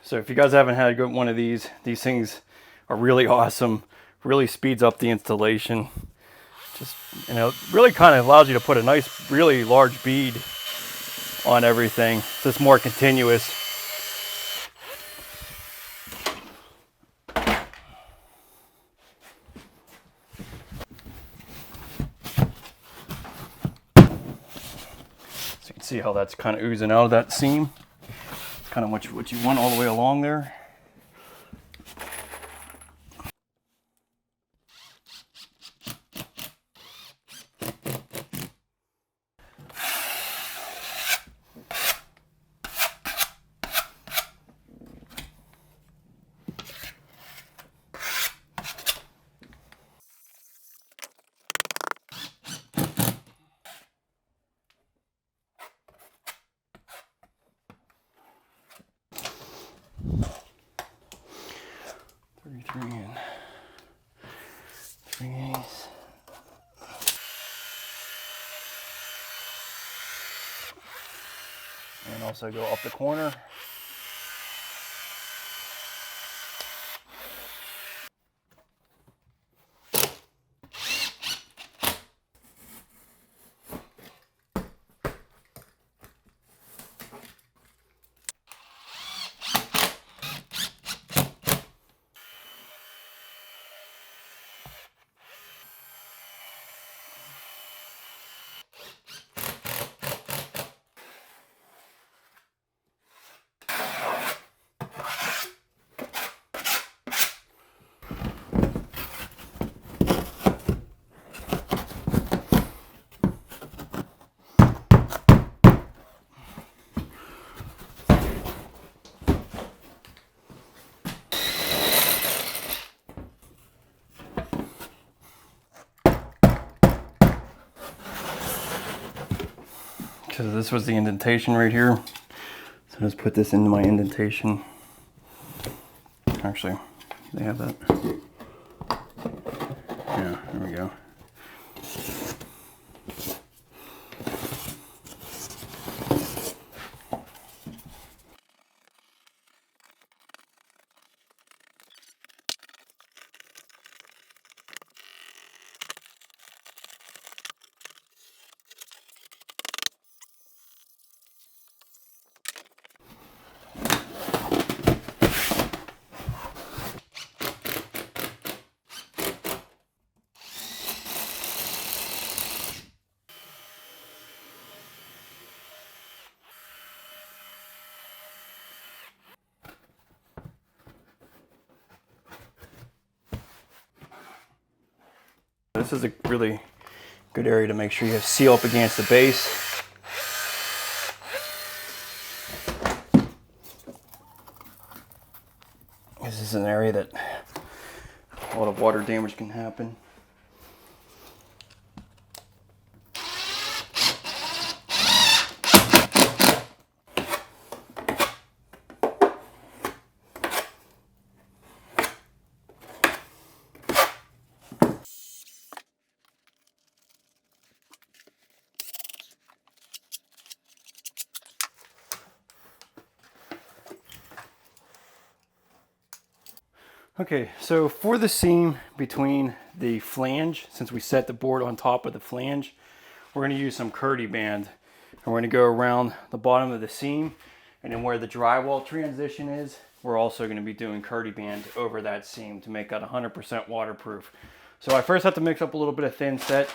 So if you guys haven't had one of these things are really awesome. Really speeds up the installation. Just, you know, really kind of allows you to put a nice, really large bead on everything. So it's more continuous. So you can see how that's kind of oozing out of that seam. It's kind of what you want all the way along there. 33 and 3/8. And also go up the corner. So this was the indentation right here. So let's put this into my indentation. Actually, they have that. Yeah, there we go. This is a really good area to make sure you have seal up against the base. This is an area that a lot of water damage can happen. Okay, so for the seam between the flange, since we set the board on top of the flange, we're going to use some Curdy band. And we're going to go around the bottom of the seam, and then where the drywall transition is, we're also going to be doing Curdy band over that seam to make that 100% waterproof. So I first have to mix up a little bit of thin set.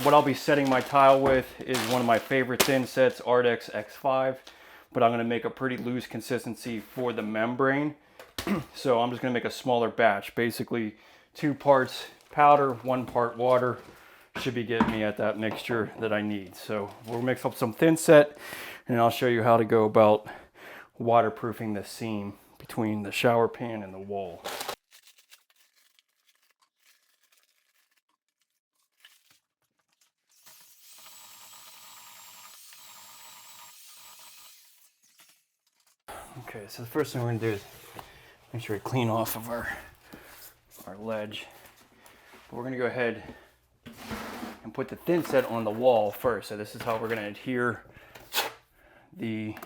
What I'll be setting my tile with is one of my favorite thin sets, Ardex X5, but I'm going to make a pretty loose consistency for the membrane. So I'm just going to make a smaller batch, basically 2 parts powder, 1 part water. Should be getting me at that mixture that I need. So we'll mix up some thin set, and I'll show you how to go about waterproofing the seam between the shower pan and the wall. Okay, so the first thing we're going to do is make sure we clean off of our ledge. But we're going to go ahead and put the thin set on the wall first. So this is how we're going to adhere the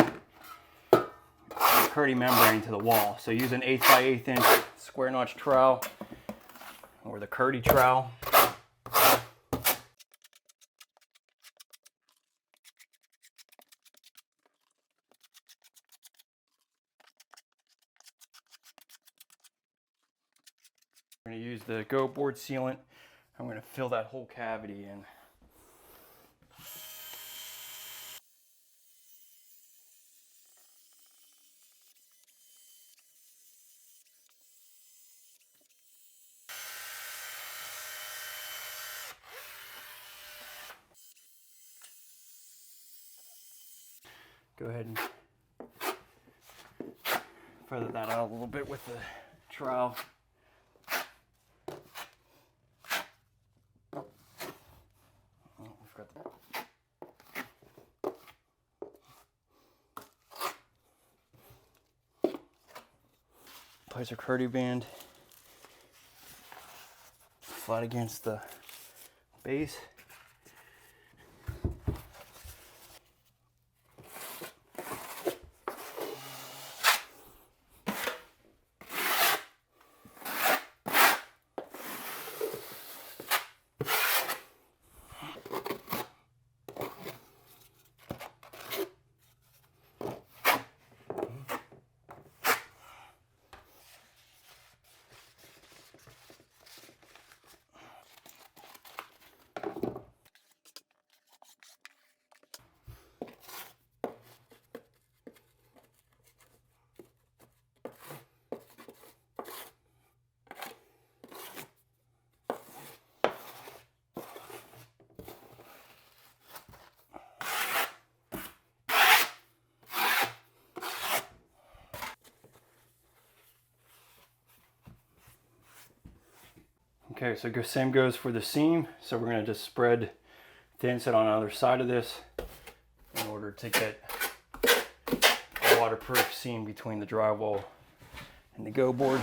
Curdy membrane to the wall. So use an 1/8 by 1/8 inch square notch trowel or the Curdy trowel. We're going to use the Go board sealant. I'm going to fill that whole cavity in. Go ahead and feather that out a little bit with the trowel. place our curdy band flat against the base. Okay, so same goes for the seam. So we're going to just spread thin set on the other side of this in order to get a waterproof seam between the drywall and the go board.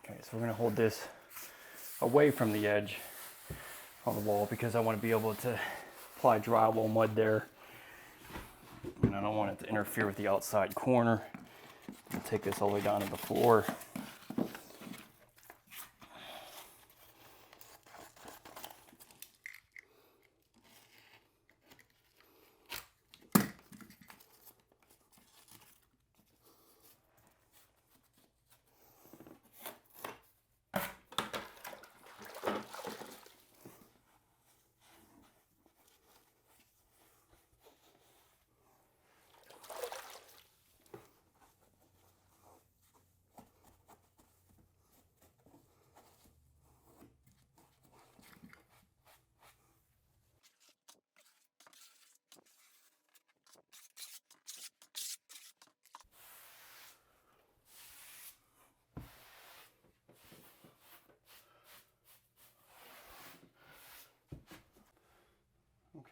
Okay, so we're going to hold this away from the edge on the wall because I want to be able to apply drywall mud there, and I don't want it to interfere with the outside corner. I'll take this all the way down to the floor.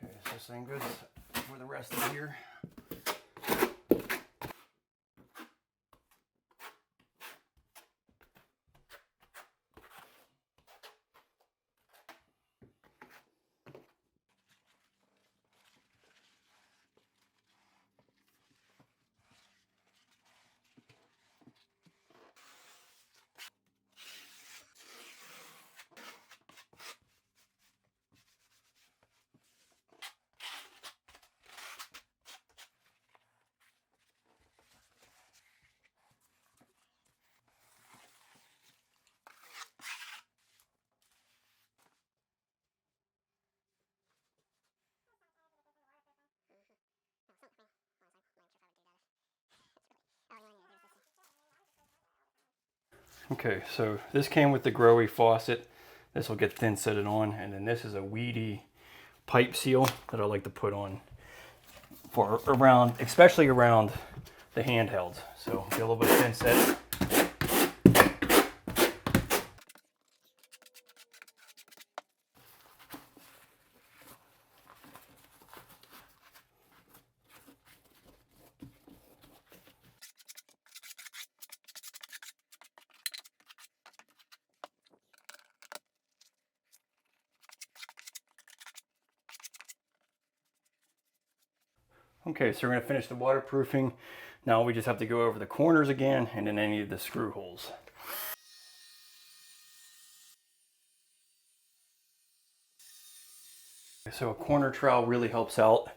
Okay, so same goes for the rest of here. Okay, so this came with the Growy faucet. This will get thin setted on, and then this is a weedy pipe seal that I like to put on for around, especially around the handhelds. So get a little bit of thin set. Okay, so we're going to finish the waterproofing. Now we just have to go over the corners again and then any of the screw holes. So a corner trowel really helps out.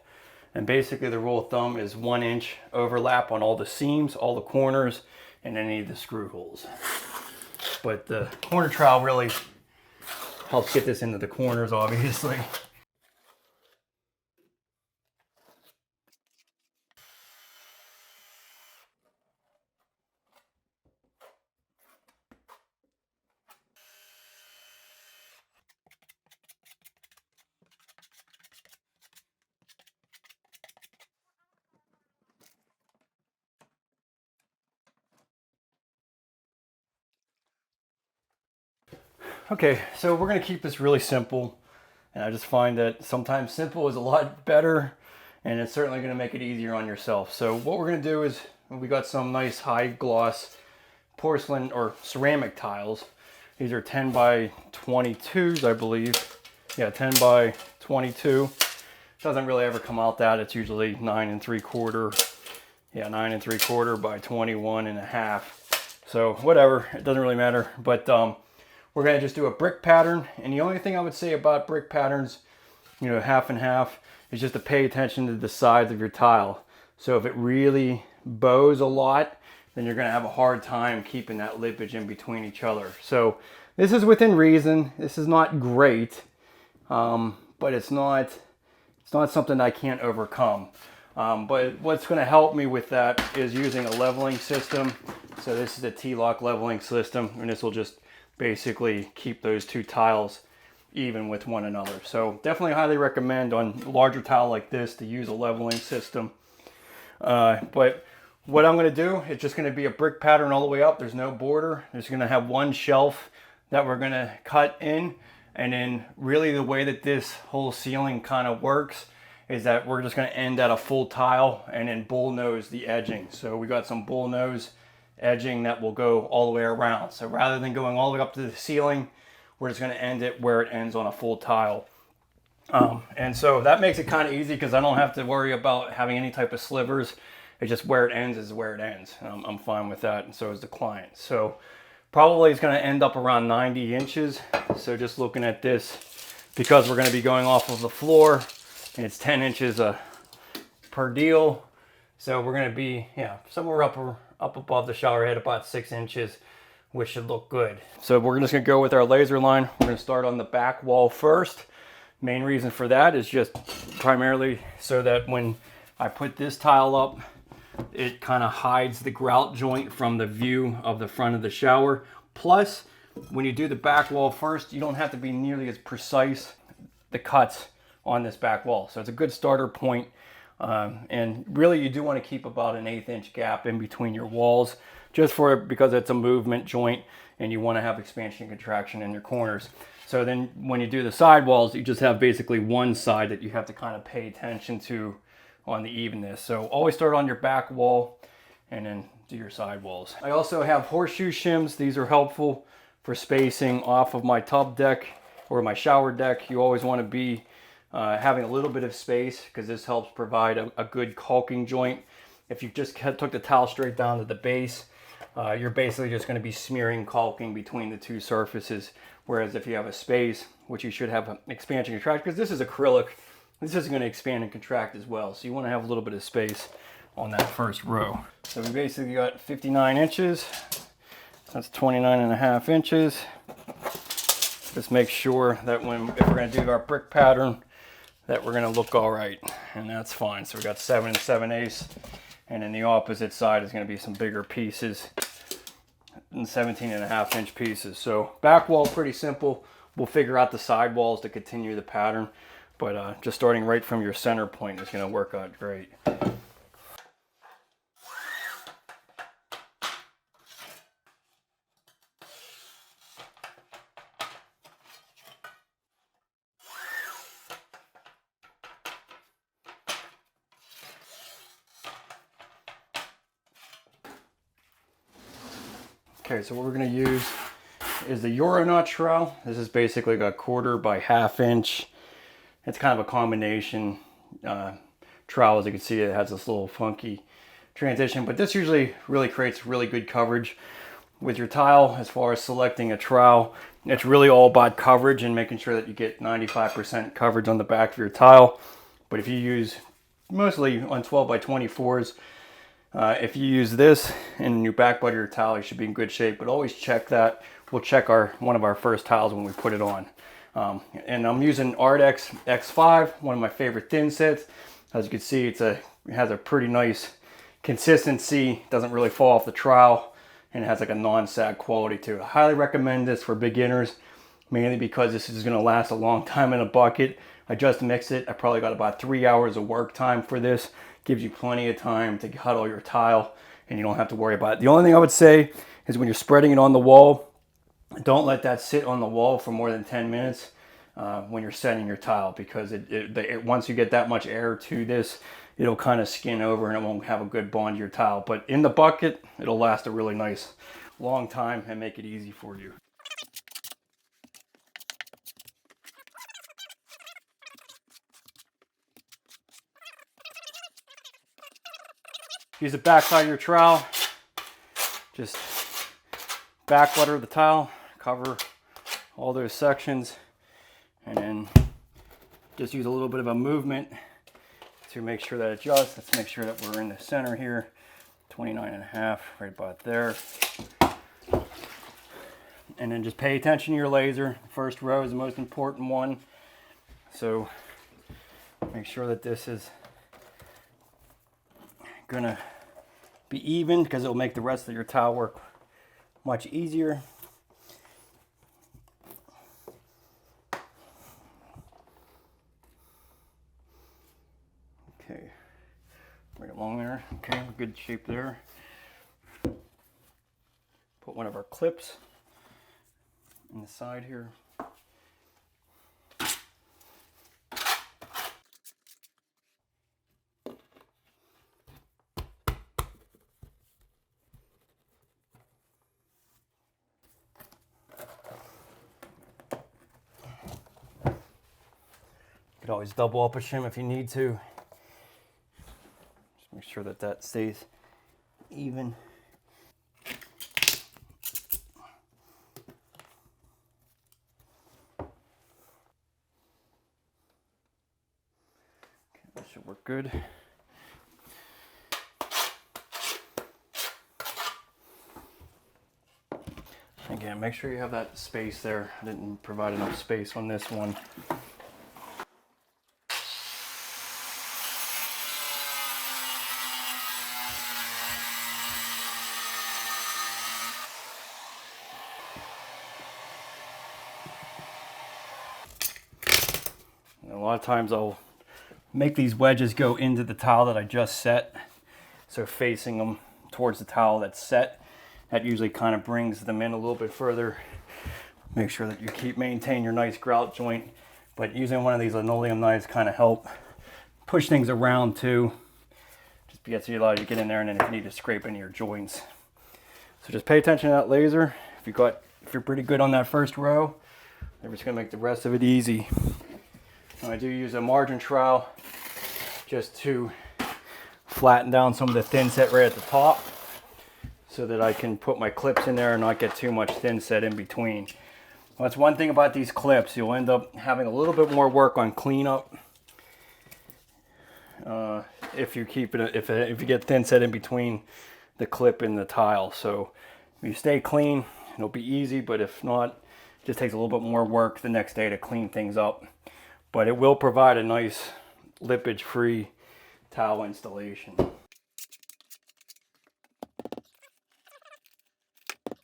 And basically the rule of thumb is 1 inch overlap on all the seams, all the corners, and any of the screw holes. But the corner trowel really helps get this into the corners, obviously. Okay, so we're gonna keep this really simple. And I just find that sometimes simple is a lot better, and it's certainly gonna make it easier on yourself. So what we're gonna do is, we got some nice high gloss porcelain or ceramic tiles. These are 10 by 22s, I believe. Yeah, 10 by 22. Doesn't really ever come out that. It's usually 9 3/4. Yeah, 9 3/4 by 21.5. So whatever, it doesn't really matter. But we're gonna just do a brick pattern. And the only thing I would say about brick patterns, you know, half and half, is just to pay attention to the size of your tile. So if it really bows a lot, then you're gonna have a hard time keeping that lippage in between each other. So this is within reason. This is not great, but it's not something I can't overcome. But what's gonna help me with that is using a leveling system. So this is a T-lock leveling system, and this will just basically keep those two tiles even with one another. So definitely highly recommend on a larger tile like this to use a leveling system. But what I'm gonna do, it's just gonna be a brick pattern all the way up. There's no border. There's gonna have one shelf that we're gonna cut in. And then really the way that this whole ceiling kind of works is that we're just gonna end at a full tile and then bullnose the edging. So we got some bullnose edging that will go all the way around. So rather than going all the way up to the ceiling, we're just gonna end it where it ends on a full tile. And so that makes it kind of easy because I don't have to worry about having any type of slivers. It's just where it ends is where it ends. I'm fine with that, and so is the client. So probably it's gonna end up around 90 inches. So just looking at this, because we're gonna be going off of the floor, and it's 10 inches per deal. So we're gonna be, yeah, somewhere up above the shower head, about 6 inches, which should look good. So we're just gonna go with our laser line. We're gonna start on the back wall first. Main reason for that is just primarily so that when I put this tile up, it kind of hides the grout joint from the view of the front of the shower. Plus, when you do the back wall first, you don't have to be nearly as precise the cuts on this back wall. So it's a good starter point. And really you do want to keep about an 1/8 inch gap in between your walls, just because it's a movement joint and you want to have expansion and contraction in your corners. So then when you do the side walls, you just have basically one side that you have to kind of pay attention to on the evenness. So always start on your back wall and then do your side walls. I also have horseshoe shims. These are helpful for spacing off of my tub deck or my shower deck. You always want to be having a little bit of space because this helps provide a good caulking joint. If you just took the towel straight down to the base, you're basically just going to be smearing caulking between the two surfaces. Whereas if you have a space, which you should have an expansion contract, because this is acrylic, this is going to expand and contract as well. So you want to have a little bit of space on that first row. So we basically got 59 inches. That's 29.5 inches. Just make sure that if we're going to do our brick pattern, that we're going to look all right. And that's fine. So we got 7 7/8. And then the opposite side is going to be some bigger pieces and 17.5 inch pieces. So back wall, pretty simple. We'll figure out the side walls to continue the pattern. But just starting right from your center point is going to work out great. Okay, so what we're going to use is the Euronaut trowel. This is basically a 1/4 by 1/2 inch. It's kind of a combination trowel. As you can see, it has this little funky transition, but this usually really creates really good coverage with your tile. As far as selecting a trowel, it's really all about coverage and making sure that you get 95% coverage on the back of your tile. But if you use, mostly on 12 by 24s, if you use this in your back butt of your tile, you should be in good shape. But always check that. We'll check one of our first tiles when we put it on. And I'm using Ardex X5, one of my favorite thin sets. As you can see, it has a pretty nice consistency. Doesn't really fall off the trowel, and it has like a non-sag quality to it. I highly recommend this for beginners, mainly because this is going to last a long time in a bucket. I just mixed it. I probably got about 3 hours of work time for this. Gives you plenty of time to huddle your tile, and you don't have to worry about it. The only thing I would say is when you're spreading it on the wall, Don't let that sit on the wall for more than 10 minutes when you're setting your tile, because once you get that much air to this, it'll kind of skin over and it won't have a good bond to your tile. But in the bucket, it'll last a really nice long time and make it easy for you. Use the backside of your trowel. Just backwater the tile, cover all those sections, and then just use a little bit of a movement to make sure that it adjusts. Let's make sure that we're in the center here, 29.5, right about there. And then just pay attention to your laser. The first row is the most important one. So make sure that this is gonna be even, because it'll make the rest of your tile work much easier. Okay, right along there. Okay, good shape there. Put one of our clips in the side here. You could always double up a shim if you need to. Just make sure that that stays even. That should work good. Again, make sure you have that space there. I didn't provide enough space on this one. And a lot of times I'll make these wedges go into the tile that I just set. So facing them towards the tile that's set, that usually kind of brings them in a little bit further. Make sure that you maintain your nice grout joint, but using one of these linoleum knives kind of help push things around too. Just because it allows you to get in there, and then if you need to scrape any of your joints. So just pay attention to that laser. If you're pretty good on that first row, I'm just gonna make the rest of it easy. Now I do use a margin trowel just to flatten down some of the thin set right at the top, so that I can put my clips in there and not get too much thin set in between. Well, that's one thing about these clips. You'll end up having a little bit more work on cleanup if you keep it, if you get thin set in between the clip and the tile. So if you stay clean, it'll be easy, but if not, it just takes a little bit more work the next day to clean things up. But it will provide a nice lippage-free tile installation.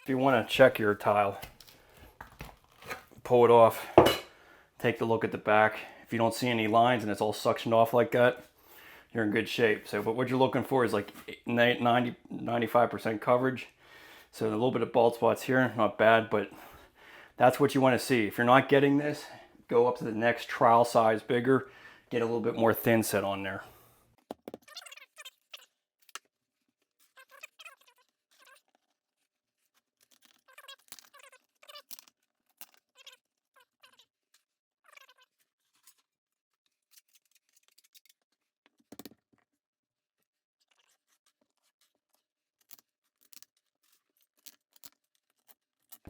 If you want to check your tile, pull it off, take a look at the back. If you don't see any lines and it's all suctioned off like that, you're in good shape. So, but what you're looking for is like 95% coverage. So a little bit of bald spots here, not bad, but that's what you want to see. If you're not getting this, go up to the next trowel size bigger, get a little bit more thin set on there.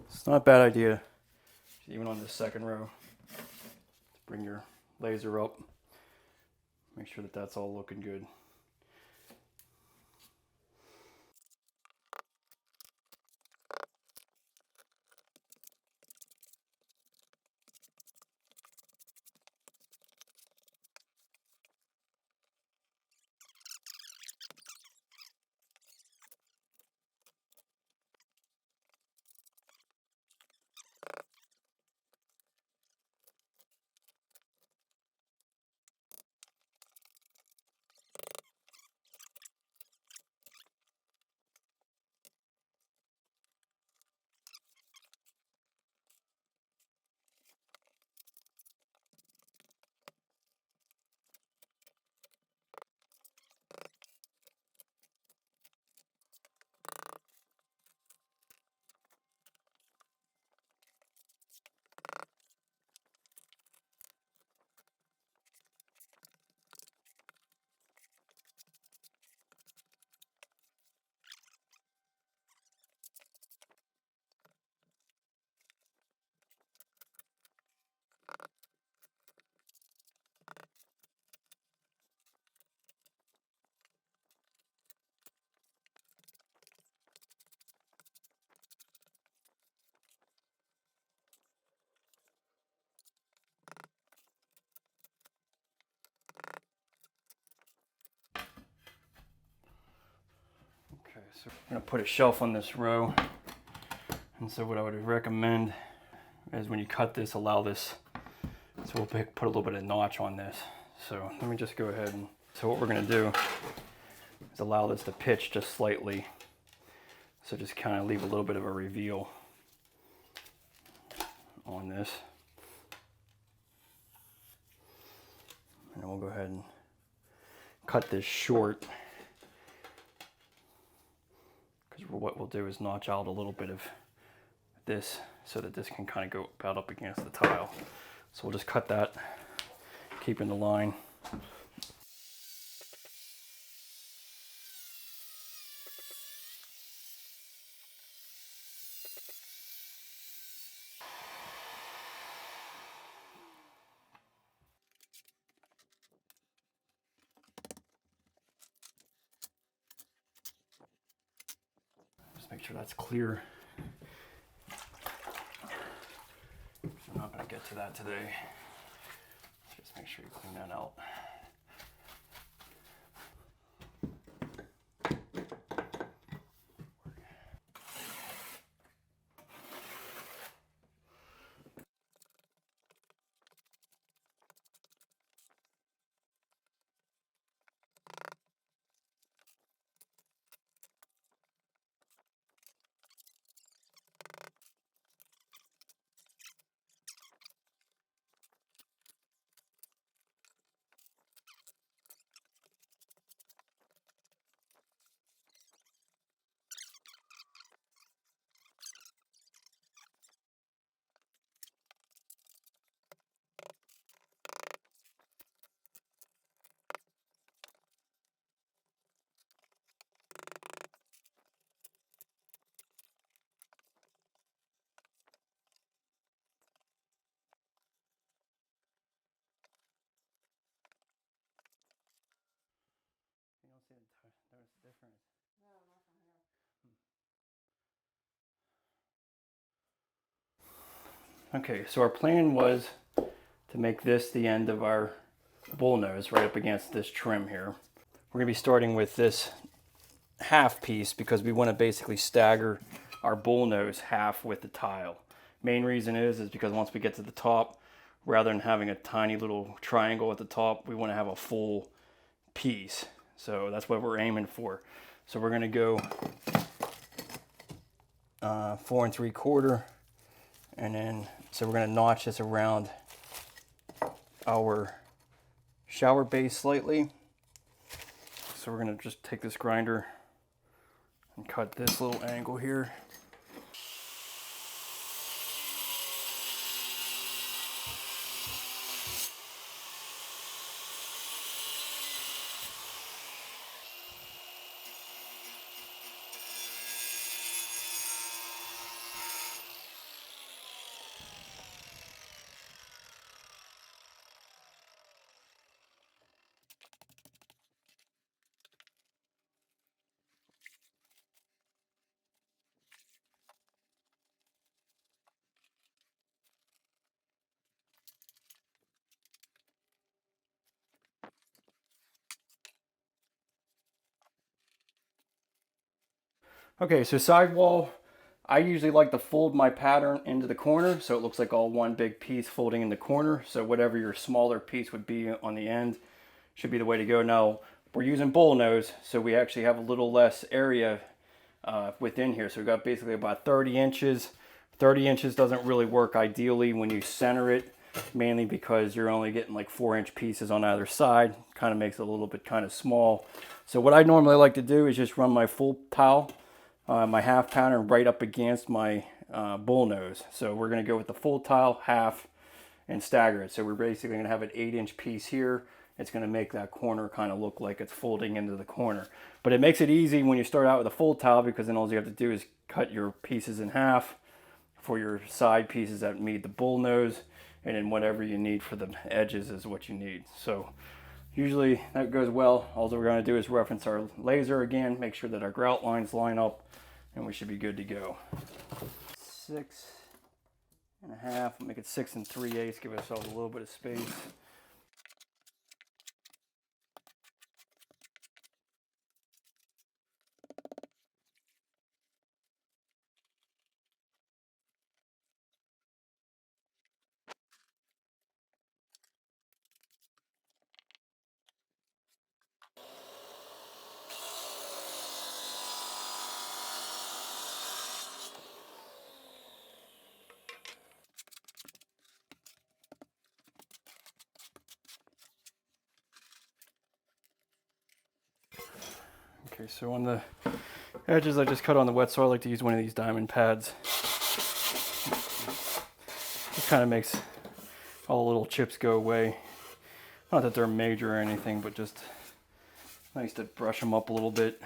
It's not a bad idea, even on this second row, to bring your laser up. Make sure that that's all looking good. So I'm gonna put a shelf on this row. And so what I would recommend is when you cut this, allow this, so we'll put a little bit of notch on this. So let me just go ahead and, so what we're gonna do is allow this to pitch just slightly. So just kind of leave a little bit of a reveal on this. And then we'll go ahead and cut this short. Because what we'll do is notch out a little bit of this so that this can kind of go about up against the tile. So we'll just cut that, keeping the line. Just make sure that's clear. I'm not going to get to that today. Just make sure you clean that out. You don't see notice the difference. No, not from here. Okay, so our plan was to make this the end of our bull nose right up against this trim here. We're going to be starting with this half piece because we want to basically stagger our bull nose half with the tile. Main reason is because once we get to the top, rather than having a tiny little triangle at the top, we want to have a full piece. So that's what we're aiming for. So we're going to go 4 3/4, and then so we're going to notch this around our shower base slightly. So we're going to just take this grinder and cut this little angle here. Okay, so sidewall, I usually like to fold my pattern into the corner so it looks like all one big piece folding in the corner. So whatever your smaller piece would be on the end should be the way to go. Now, we're using bull nose, so we actually have a little less area within here. So we've got basically about 30 inches. 30 inches doesn't really work ideally when you center it, mainly because you're only getting like 4-inch pieces on either side. Kind of makes it a little bit kind of small. So what I normally like to do is just run my full towel, my half pattern right up against my bull nose. So we're going to go with the full tile, half, and stagger it. So we're basically going to have an 8-inch piece here. It's going to make that corner kind of look like it's folding into the corner. But it makes it easy when you start out with a full tile, because then all you have to do is cut your pieces in half for your side pieces that meet the bull nose, and then whatever you need for the edges is what you need. So usually that goes well. All we're going to do is reference our laser again, make sure that our grout lines line up, and we should be good to go. 6.5, make it 6 3/8, give ourselves a little bit of space. Okay, so on the edges I just cut on the wet saw, I like to use one of these diamond pads. It kind of makes all the little chips go away. Not that they're major or anything, but just nice to brush them up a little bit.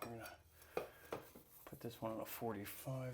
So we're gonna put this one on a 45.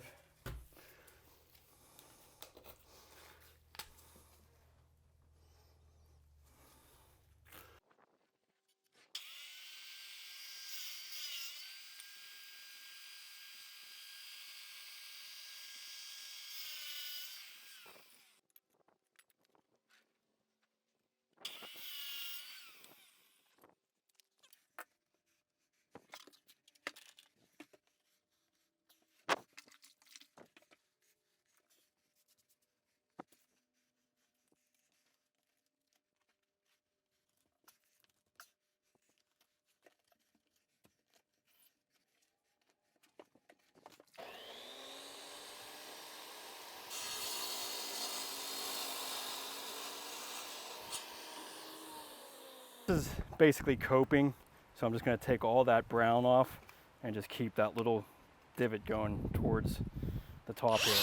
This is basically coping, so I'm just going to take all that brown off and just keep that little divot going towards the top here.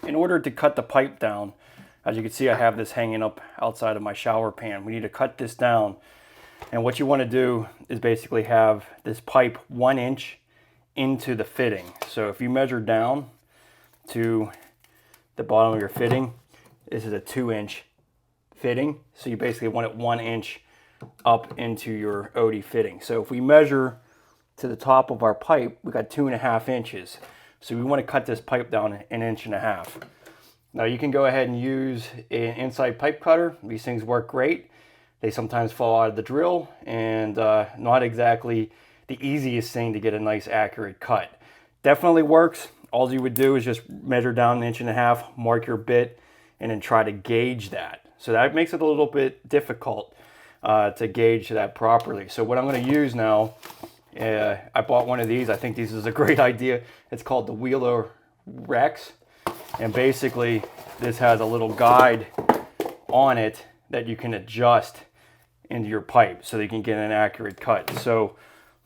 In order to cut the pipe down, as you can see, I have this hanging up outside of my shower pan. We need to cut this down. And what you want to do is basically have this pipe 1 inch into the fitting. So if you measure down to the bottom of your fitting, this is a 2-inch fitting. So you basically want it 1 inch up into your OD fitting. So if we measure to the top of our pipe, we got 2.5 inches. So we want to cut this pipe down 1.5 inches. Now you can go ahead and use an inside pipe cutter. These things work great. They sometimes fall out of the drill, and not exactly the easiest thing to get a nice accurate cut. Definitely works. All you would do is just measure down 1.5 inches, mark your bit, and then try to gauge that. So that makes it a little bit difficult to gauge that properly. So what I'm going to use now, I bought one of these. I think this is a great idea. It's called the Wheeler Rex. And basically this has a little guide on it that you can adjust into your pipe so that you can get an accurate cut. So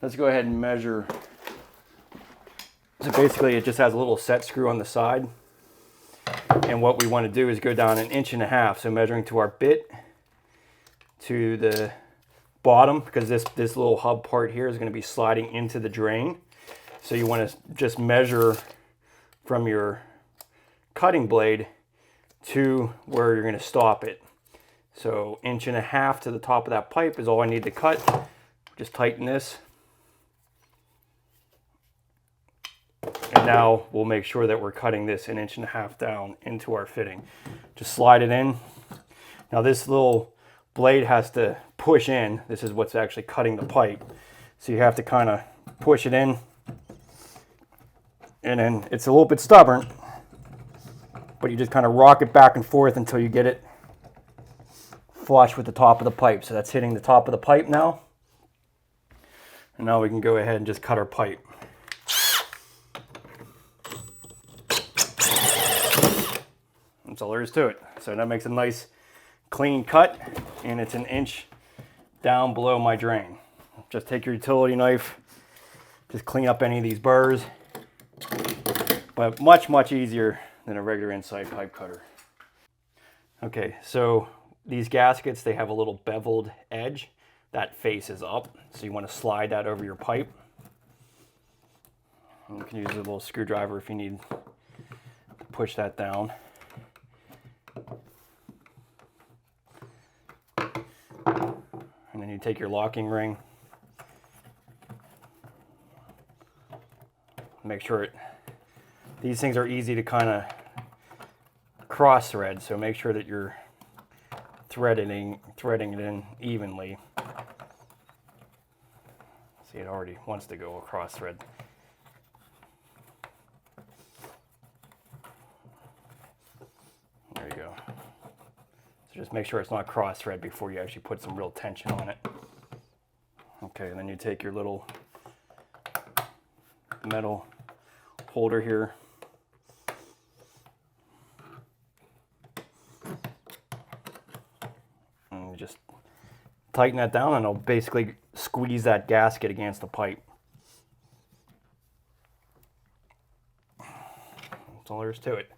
let's go ahead and measure. So basically it just has a little set screw on the side. And what we want to do is go down 1.5 inches. So measuring to our bit to the bottom, because this little hub part here is going to be sliding into the drain. So you want to just measure from your cutting blade to where you're going to stop it. So 1.5 inches to the top of that pipe is all I need to cut. Just tighten this. And now we'll make sure that we're cutting this 1.5 inches down into our fitting. Just slide it in. Now this little blade has to push in. This is what's actually cutting the pipe. So you have to kind of push it in. And then it's a little bit stubborn, but you just kind of rock it back and forth until you get it flush with the top of the pipe. So that's hitting the top of the pipe now. And now we can go ahead and just cut our pipe. That's all there is to it. So that makes a nice clean cut, and it's 1 inch down below my drain. Just take your utility knife, just clean up any of these burrs, but much easier than a regular inside pipe cutter. Okay, so these gaskets, they have a little beveled edge that faces up. So you want to slide that over your pipe. And you can use a little screwdriver if you need to push that down. And then you take your locking ring, make sure these things are easy to kind of cross thread, so make sure that you're threading it in evenly. See, it already wants to go across thread. There you go. So just make sure it's not cross thread before you actually put some real tension on it. Okay, and then you take your little metal holder here. And you just tighten that down, and it'll basically squeeze that gasket against the pipe. That's all there is to it.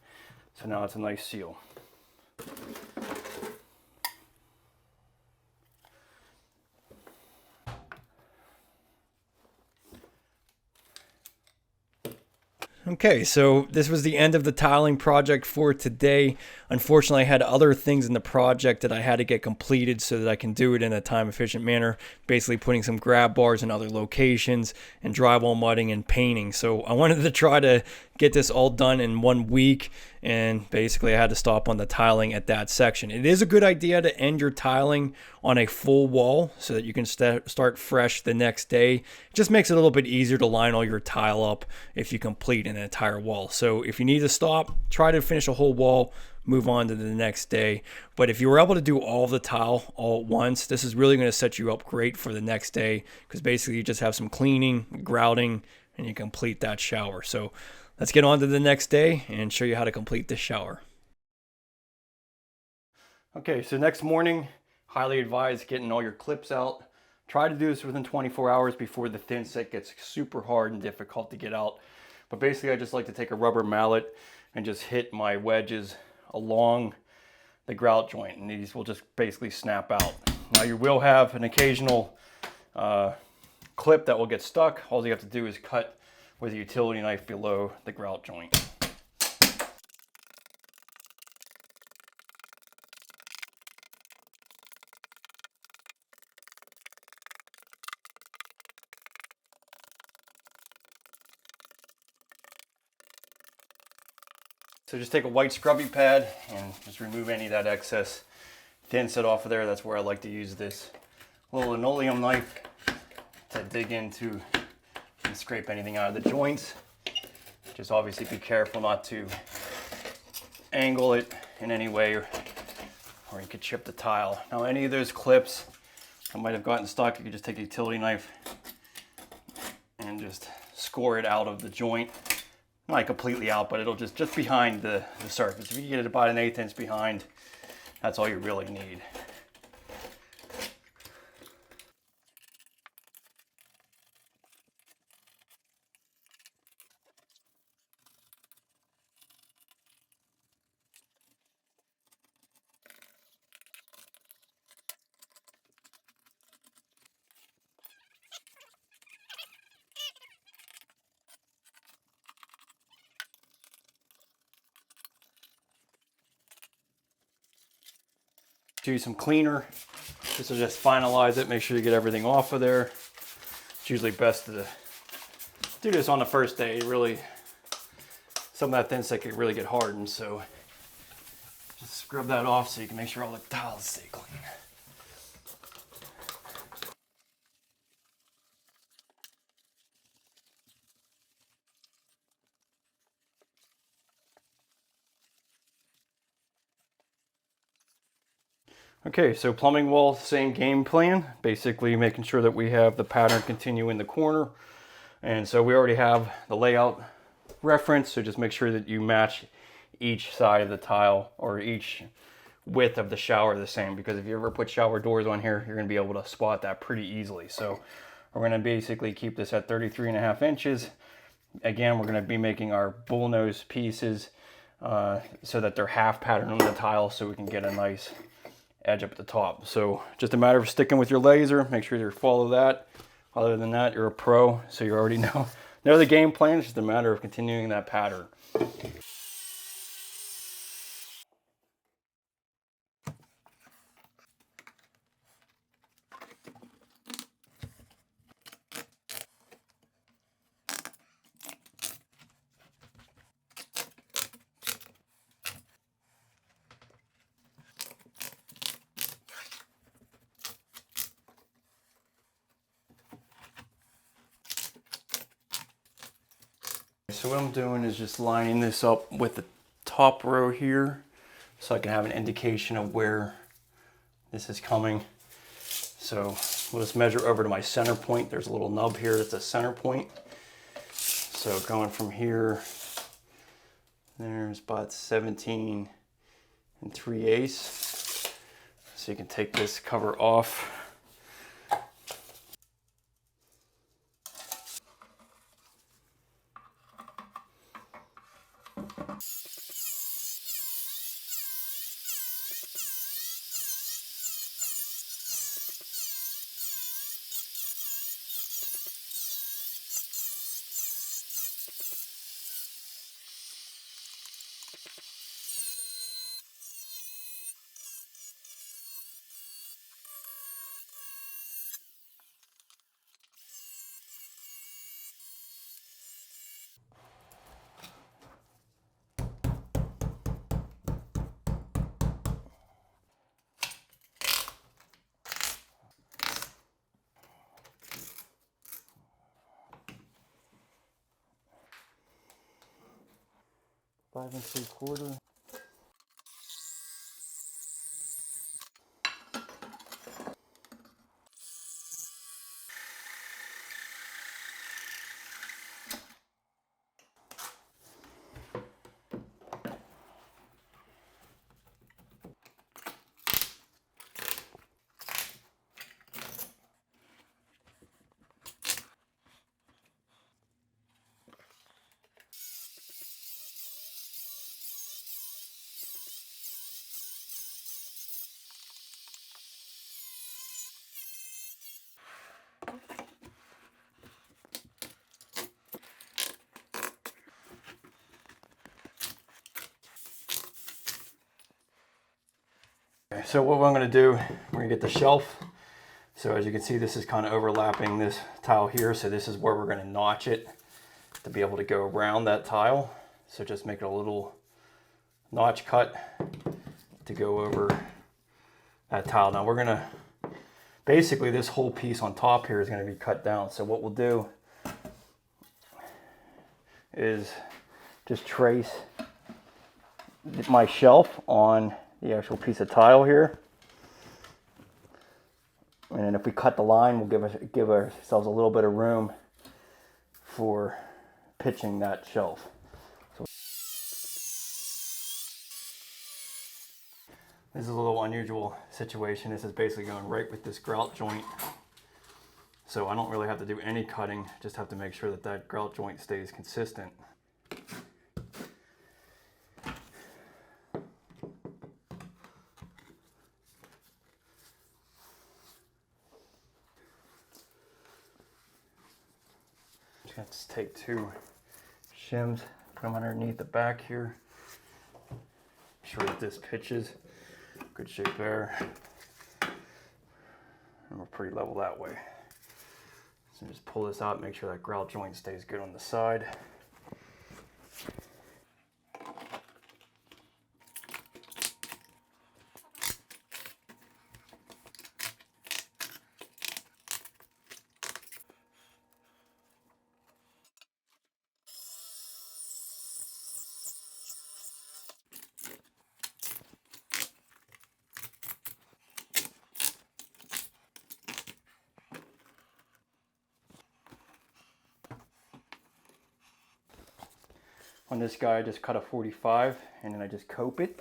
So now it's a nice seal. Okay, so this was the end of the tiling project for today. Unfortunately, I had other things in the project that I had to get completed so that I can do it in a time-efficient manner, basically putting some grab bars in other locations and drywall mudding and painting. So I wanted to try to get this all done in 1 week, and basically I had to stop on the tiling at that section. It is a good idea to end your tiling on a full wall so that you can start fresh the next day. It just makes it a little bit easier to line all your tile up if you complete an entire wall. So if you need to stop, try to finish a whole wall, move on to the next day. But if you were able to do all of the tile all at once, this is really going to set you up great for the next day, because basically you just have some cleaning, grouting, and you complete that shower. So let's get on to the next day and show you how to complete this shower. Okay, so next morning, highly advise getting all your clips out. Try to do this within 24 hours before the thin set gets super hard and difficult to get out. But basically I just like to take a rubber mallet and just hit my wedges along the grout joint, and these will just basically snap out. Now you will have an occasional clip that will get stuck. All you have to do is cut with a utility knife below the grout joint. So just take a white scrubby pad and just remove any of that excess thin set off of there. That's where I like to use this little linoleum knife to dig into and scrape anything out of the joints. Just obviously be careful not to angle it in any way, or you could chip the tile. Now any of those clips that might have gotten stuck, you could just take a utility knife and just score it out of the joint. Not completely out, but it'll just behind the surface. If you get it about 1/8 inch behind, That's all you really need. Do some cleaner. This will just finalize it. Make sure you get everything off of there. It's usually best to do this on the first day. Really, some of that thin stick can really get hardened. So just scrub that off so you can make sure all the tiles stay clean. Okay, so plumbing wall, same game plan. Basically making sure that we have the pattern continue in the corner. And so we already have the layout reference, so just make sure that you match each side of the tile or each width of the shower the same, because if you ever put shower doors on here, you're gonna be able to spot that pretty easily. So we're gonna basically keep this at 33.5 inches. Again, we're gonna be making our bullnose pieces so that they're half patterned on the tile so we can get a nice edge up at the top. So just a matter of sticking with your laser, make sure you follow that. Other than that, you're a pro, so you already know the game plan. It's just a matter of continuing that pattern. So what I'm doing is just lining this up with the top row here so I can have an indication of where this is coming. So we'll just measure over to my center point. There's a little nub here that's a center point. So going from here, there's about 17 3/8. So you can take this cover off. Five and 3/4. Okay, so what I'm going to do, we're going to get the shelf. So as you can see, this is kind of overlapping this tile here. So this is where we're going to notch it to be able to go around that tile. So just make it a little notch cut to go over that tile. Now we're going to, basically this whole piece on top here is going to be cut down. So what we'll do is just trace my shelf on the actual piece of tile here, and then if we cut the line, we'll give ourselves a little bit of room for pitching that shelf. This is a little unusual situation. This is basically going right with this grout joint. So I don't really have to do any cutting, just have to make sure that that grout joint stays consistent. Let's take 2 shims, put them underneath the back here. Make sure that this pitches. Good shape there. And we're pretty level that way. So just pull this out, make sure that grout joint stays good on the side. On this guy, I just cut a 45 and then I just cope it.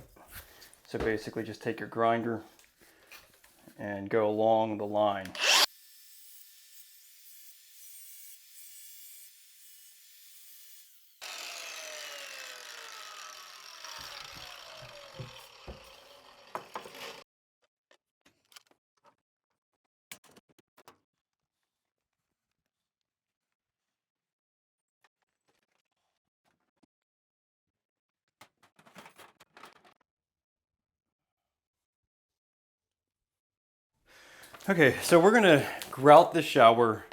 So basically just take your grinder and go along the line. Okay, so we're gonna grout the shower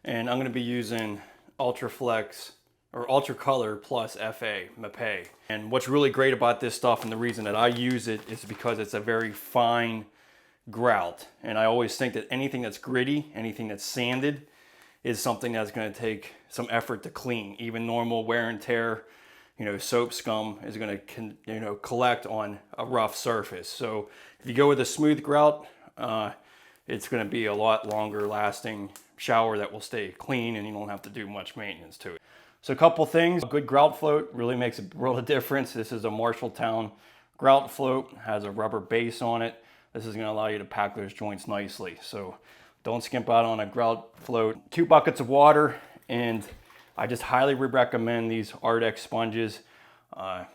and I'm gonna be using Ultra Flex or Ultra Color plus FA, Mapei. And what's really great about this stuff and the reason that I use it is because it's a very fine grout. And I always think that anything that's gritty, anything that's sanded is something that's gonna take some effort to clean. Even normal wear and tear, soap scum is gonna collect on a rough surface. So if you go with a smooth grout, it's going to be a lot longer lasting shower that will stay clean and you don't have to do much maintenance to it. So a couple things, a good grout float really makes a world of difference. This is a Marshalltown grout float, has a rubber base on it. This is going to allow you to pack those joints nicely. So don't skimp out on a grout float. 2 buckets of water, and I just highly recommend these Ardex sponges. I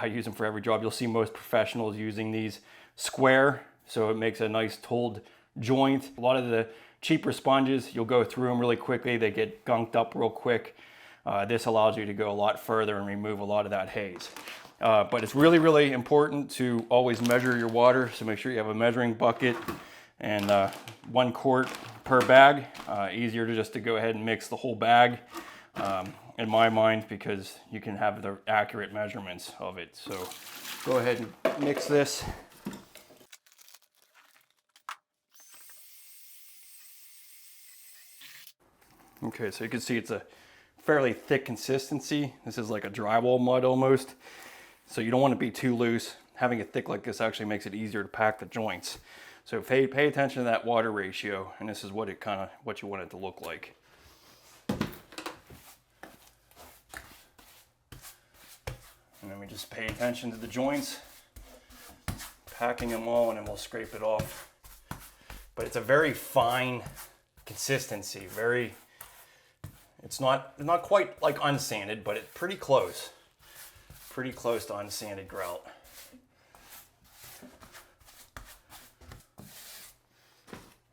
use them for every job. You'll see most professionals using these square, so it makes a nice told joint. A lot of the cheaper sponges, you'll go through them really quickly. They get gunked up real quick. This allows you to go a lot further and remove a lot of that haze. But it's really, really important to always measure your water. So make sure you have a measuring bucket and 1 quart per bag. Easier to just to go ahead and mix the whole bag in my mind, because you can have the accurate measurements of it. So go ahead and mix this. Okay, so you can see it's a fairly thick consistency. This is like a drywall mud almost. So you don't want to be too loose. Having it thick like this actually makes it easier to pack the joints. So pay attention to that water ratio, and this is what you want it to look like. And then we just pay attention to the joints, packing them all, and then we'll scrape it off. But it's a very fine consistency, it's not quite like unsanded, but it's pretty close to unsanded grout.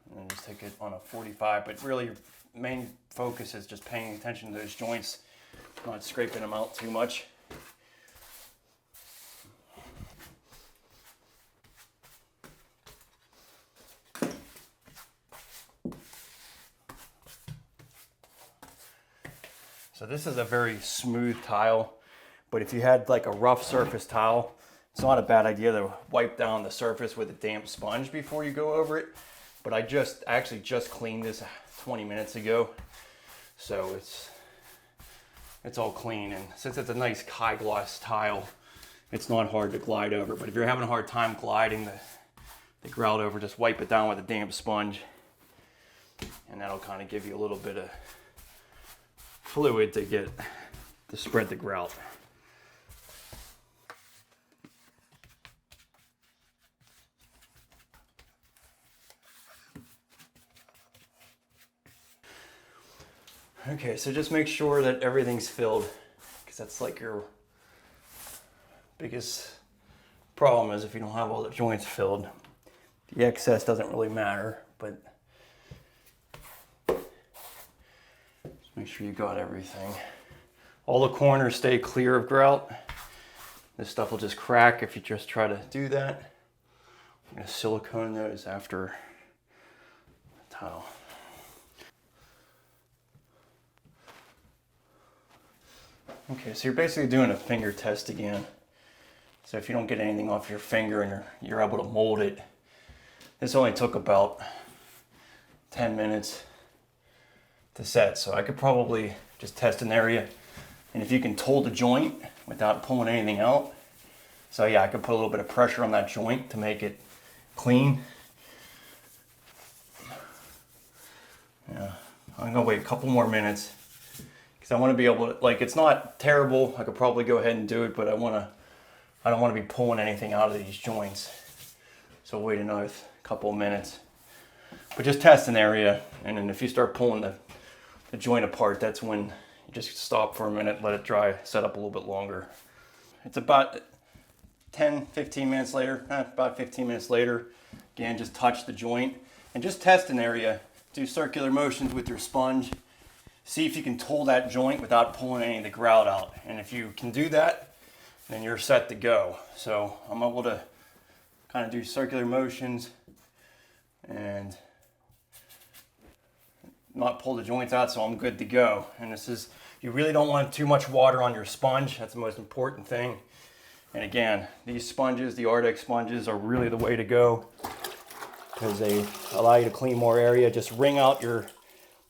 And then just take it on a 45, but really your main focus is just paying attention to those joints, not scraping them out too much. So this is a very smooth tile, but if you had like a rough surface tile, it's not a bad idea to wipe down the surface with a damp sponge before you go over it. But I actually just cleaned this 20 minutes ago, so it's all clean. And since it's a nice high gloss tile, it's not hard to glide over. But if you're having a hard time gliding the grout over, just wipe it down with a damp sponge, and that'll kind of give you a little bit of fluid to spread the grout. Okay, so just make sure that everything's filled, because that's like your biggest problem is if you don't have all the joints filled. The excess doesn't really matter, but just make sure you got everything. All the corners stay clear of grout. This stuff will just crack if you just try to do that. I'm gonna silicone those after the tile. Okay, so you're basically doing a finger test again. So if you don't get anything off your finger and you're able to mold it, this only took about 10 minutes to set. So I could probably just test an area. And if you can tool the joint without pulling anything out. So yeah, I could put a little bit of pressure on that joint to make it clean. Yeah, I'm gonna wait a couple more minutes because I want to be able to, like, it's not terrible. I could probably go ahead and do it, but I don't want to be pulling anything out of these joints. So wait another couple of minutes. But just test an area, and then if you start pulling the joint apart, that's when you just stop for a minute, let it dry, set up a little bit longer. It's about 10-15 minutes later, about 15 minutes later. Again, just touch the joint and just test an area. Do circular motions with your sponge. See if you can tool that joint without pulling any of the grout out. And if you can do that, then you're set to go. So I'm able to kind of do circular motions and not pull the joints out, so I'm good to go. And this is, you really don't want too much water on your sponge. That's the most important thing. And again, these sponges, the Arctic sponges, are really the way to go because they allow you to clean more area. Just wring out your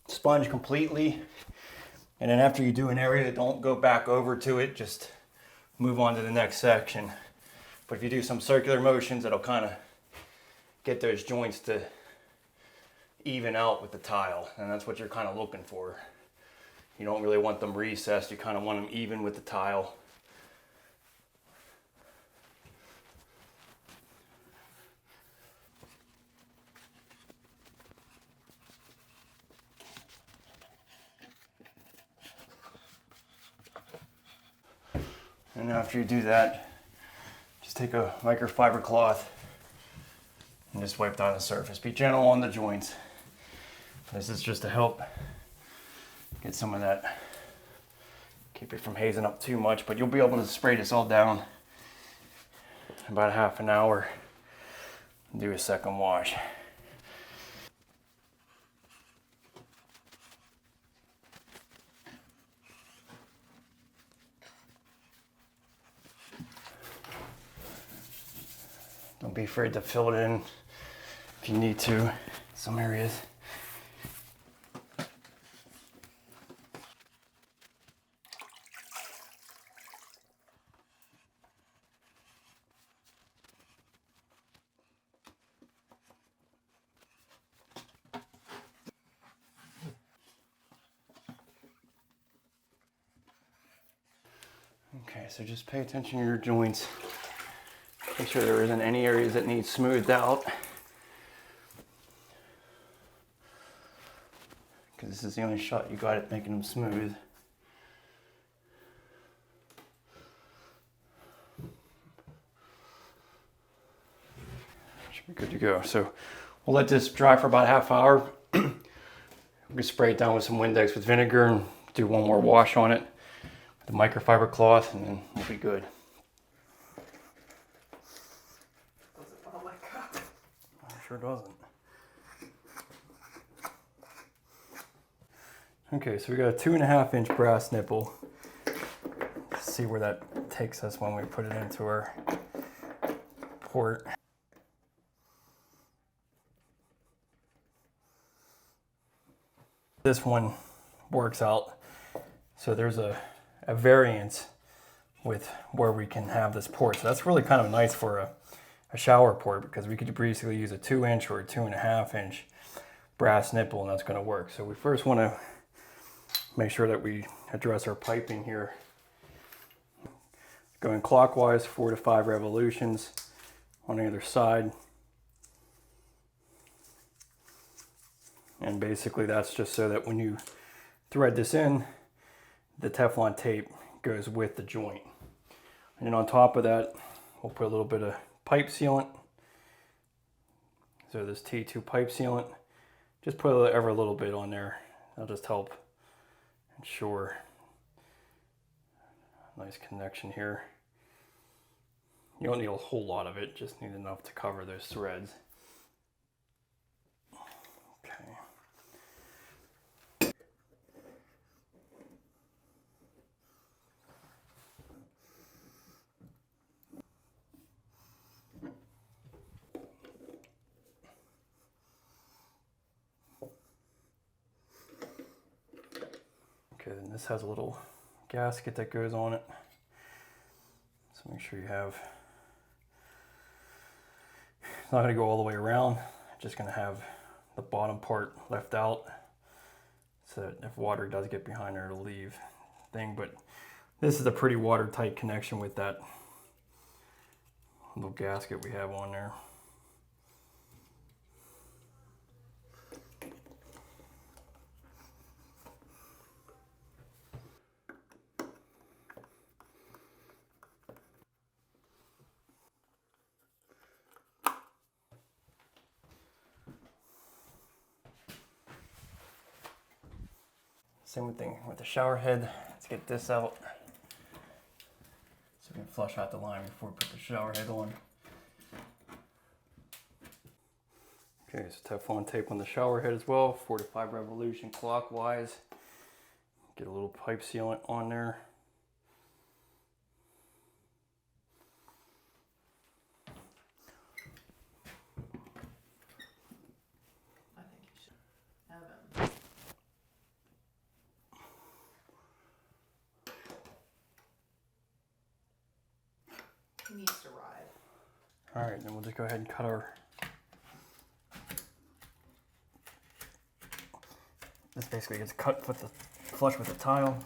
sponge completely. And then after you do an area, don't go back over to it. Just move on to the next section. But if you do some circular motions, it'll kind of get those joints to even out with the tile. And that's what you're kind of looking for. You don't really want them recessed. You kind of want them even with the tile. And after you do that, just take a microfiber cloth and just wipe down the surface. Be gentle on the joints. This is just to help get some of that, keep it from hazing up too much, but you'll be able to spray this all down in about half an hour and do a second wash. Don't be afraid to fill it in if you need to, some areas. Okay, so just pay attention to your joints. Make sure there isn't any areas that need smoothed out. Because this is the only shot you got at making them smooth. Should be good to go. So we'll let this dry for about a half hour. We can spray it down with some Windex with vinegar and do one more wash on it with the microfiber cloth, and then we'll be good. Sure doesn't. Okay, so we got a 2.5 inch brass nipple. Let's see where that takes us when we put it into our port. This one works out. So there's a variance with where we can have this port. So that's really kind of nice for a shower port, because we could basically use a 2 inch or a 2.5 inch brass nipple, and that's going to work. So we first want to make sure that we address our piping here. Going clockwise, 4 to 5 revolutions on either side. And basically that's just so that when you thread this in, the Teflon tape goes with the joint. And then on top of that, we'll put a little bit of pipe sealant. So this T2 pipe sealant, just put ever a little bit on there. That'll just help ensure a nice connection here. You don't need a whole lot of it, just need enough to cover those threads. Okay. Okay, then this has a little gasket that goes on it. So make sure you have, it's not gonna go all the way around, just gonna have the bottom part left out so that if water does get behind there, it'll leave thing. But this is a pretty watertight connection with that little gasket we have on there. Same thing with the shower head. Let's get this out so we can flush out the line before we put the shower head on. Okay, so Teflon tape on the shower head as well, 4 to 5 revolution clockwise. Get a little pipe sealant on there. I think you should have him. He needs to ride. All right, then we'll just go ahead and cut our, this basically gets cut with the flush with the tile.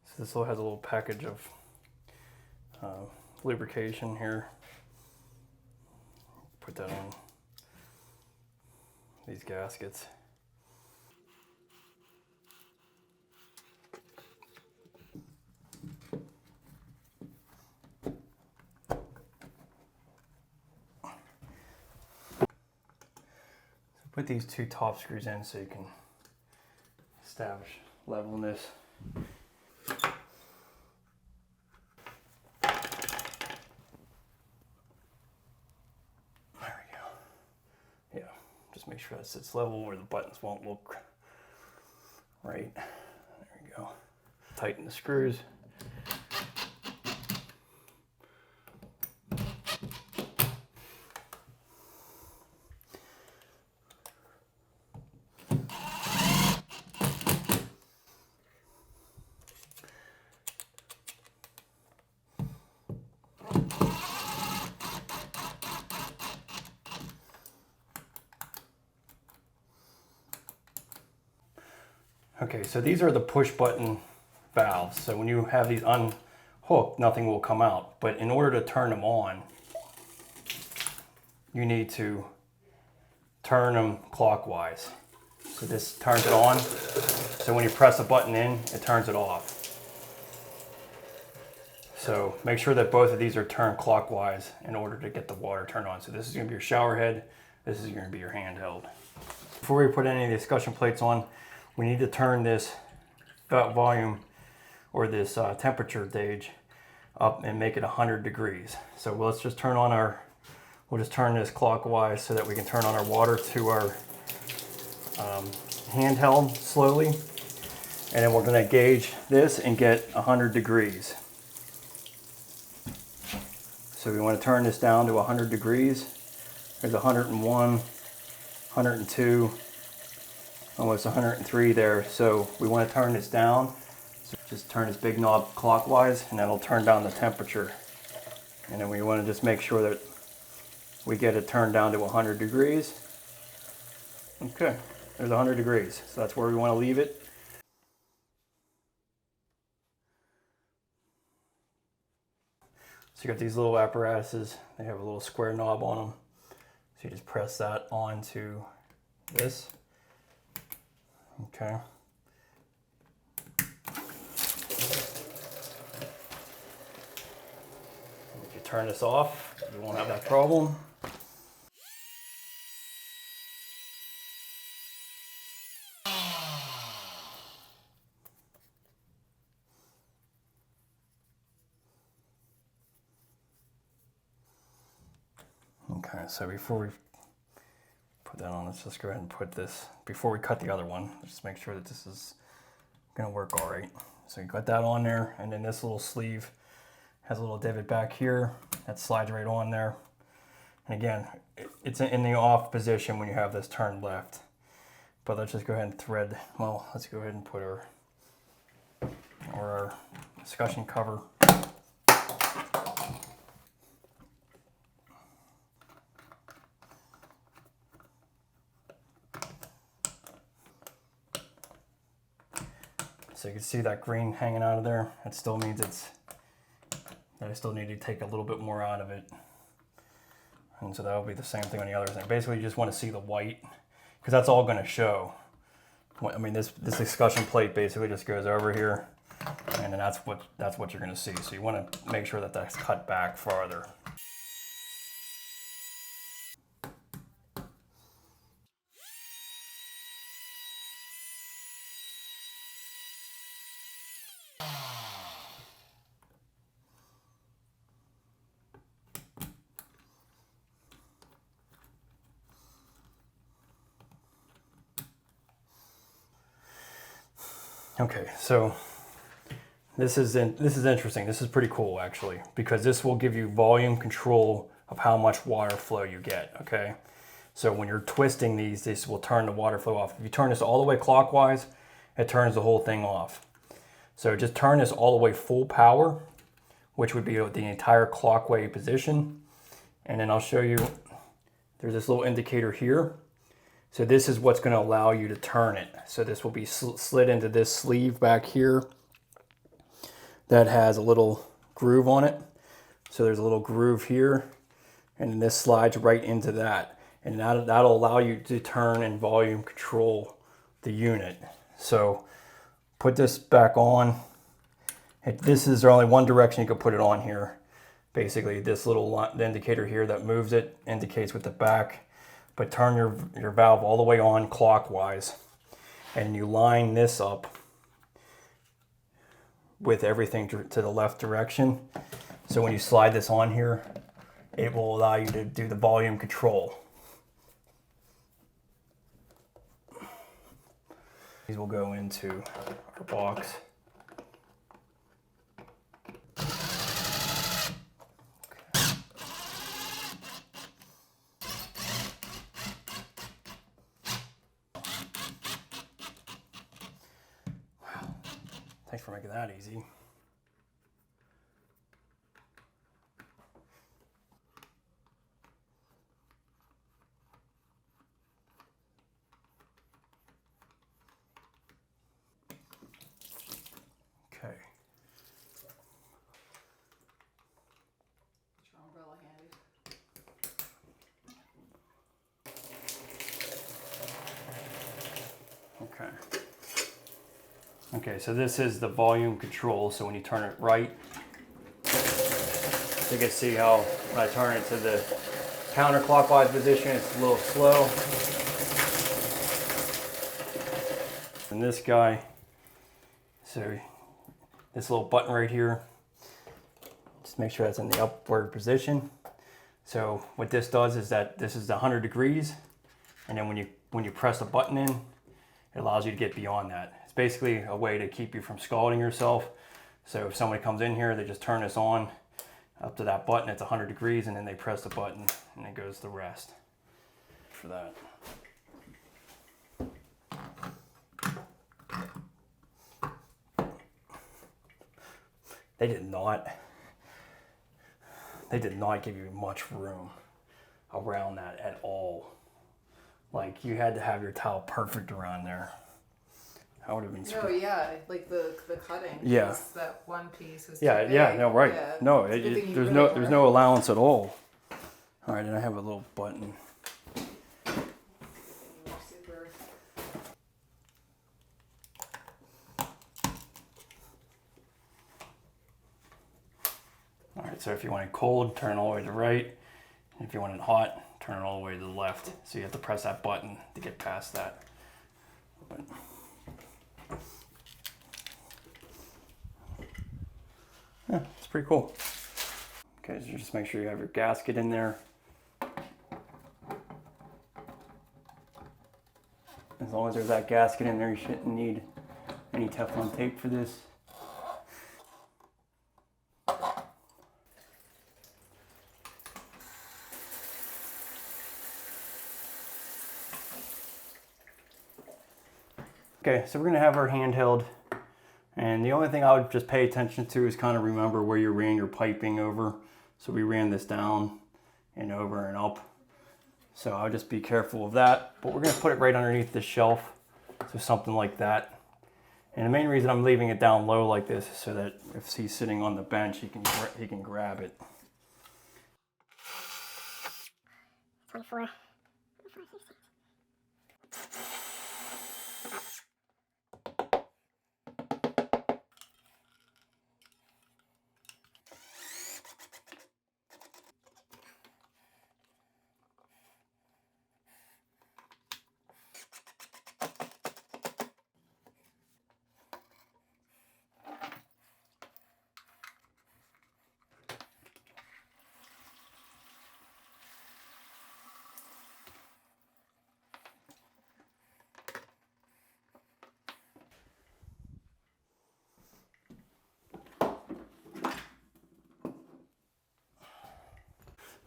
So this has a little package of lubrication here. Put that on these gaskets. So put these 2 top screws in so you can establish levelness. Just make sure that sits level where the buttons won't look right. There we go. Tighten the screws. Okay, so these are the push button valves. So when you have these unhooked, nothing will come out. But in order to turn them on, you need to turn them clockwise. So this turns it on. So when you press a button in, it turns it off. So make sure that both of these are turned clockwise in order to get the water turned on. So this is going to be your shower head. This is going to be your handheld. Before we put any of the discussion plates on, we need to turn this volume or this temperature gauge up and make it 100 degrees. So let's just turn on our, we'll just turn this clockwise so that we can turn on our water to our handheld slowly. And then we're going to gauge this and get 100 degrees. So we want to turn this down to 100 degrees. There's 101, 102, almost 103 there. So we want to turn this down. So just turn this big knob clockwise and that'll turn down the temperature. And then we want to just make sure that we get it turned down to 100 degrees. Okay, there's 100 degrees. So that's where we want to leave it. So you got these little apparatuses. They have a little square knob on them. So you just press that onto this. Okay. If you turn this off, you won't have that problem. Okay, so before we put that on, let's just go ahead and put this, before we cut the other one, let's just make sure that this is gonna work all right. So you got that on there, and then this little sleeve has a little divot back here that slides right on there. And again, it's in the off position when you have this turned left. But let's just go ahead and thread, well, let's go ahead and put our discussion cover. So you can see that green hanging out of there. It still means that I still need to take a little bit more out of it. And so that will be the same thing on the other side. Basically, you just want to see the white, because that's all going to show. I mean, this discussion plate basically just goes over here, and then that's what you're going to see. So you want to make sure that that's cut back farther. Okay, so this is interesting. This is pretty cool actually, because this will give you volume control of how much water flow you get. Okay, so when you're twisting these, this will turn the water flow off. If you turn this all the way clockwise, it turns the whole thing off. So just turn this all the way full power, which would be the entire clockwise position. And then I'll show you, there's this little indicator here. So this is what's going to allow you to turn it. So this will be slid into this sleeve back here that has a little groove on it. So there's a little groove here, and then this slides right into that. And that'll allow you to turn and volume control the unit. So put this back on. This is only one direction you can put it on here. Basically, this little indicator here that moves it indicates with the back. But turn your valve all the way on clockwise, and you line this up with everything to the left direction. So when you slide this on here, it will allow you to do the volume control. These will go into our box. Thanks for making that easy. Okay. Is your umbrella handy? Okay. Okay, so this is the volume control. So when you turn it right, you can see how when I turn it to the counterclockwise position, it's a little slow. And this guy, so this little button right here, just make sure that's in the upward position. So what this does is that this is 100 degrees, and then when you press the button in, it allows you to get beyond that. It's basically a way to keep you from scalding yourself. So if somebody comes in here, they just turn this on up to that button, it's 100 degrees, and then they press the button and it goes the rest for that. They did not give you much room around that at all. Like, you had to have your towel perfect around there. That would have been No, yeah, like the cutting. Yeah. piece, that one piece was Yeah, too yeah, big. no, right. Yeah, No, it's a good thing you there's really there's are. no allowance at all. All right, and I have a little button. Super. All right, so if you want it cold, turn all the way to the right. And if you want it hot, turn it all the way to the left. So you have to press that button to get past that. But, yeah, it's pretty cool. Okay, so just make sure you have your gasket in there. As long as there's that gasket in there, you shouldn't need any Teflon tape for this. Okay, so we're gonna have our handheld, and the only thing I would just pay attention to is kind of remember where you ran your piping over. So we ran this down and over and up. So I'll just be careful of that, but we're gonna put it right underneath the shelf. So something like that. And the main reason I'm leaving it down low like this is so that if he's sitting on the bench, he can grab it. 24.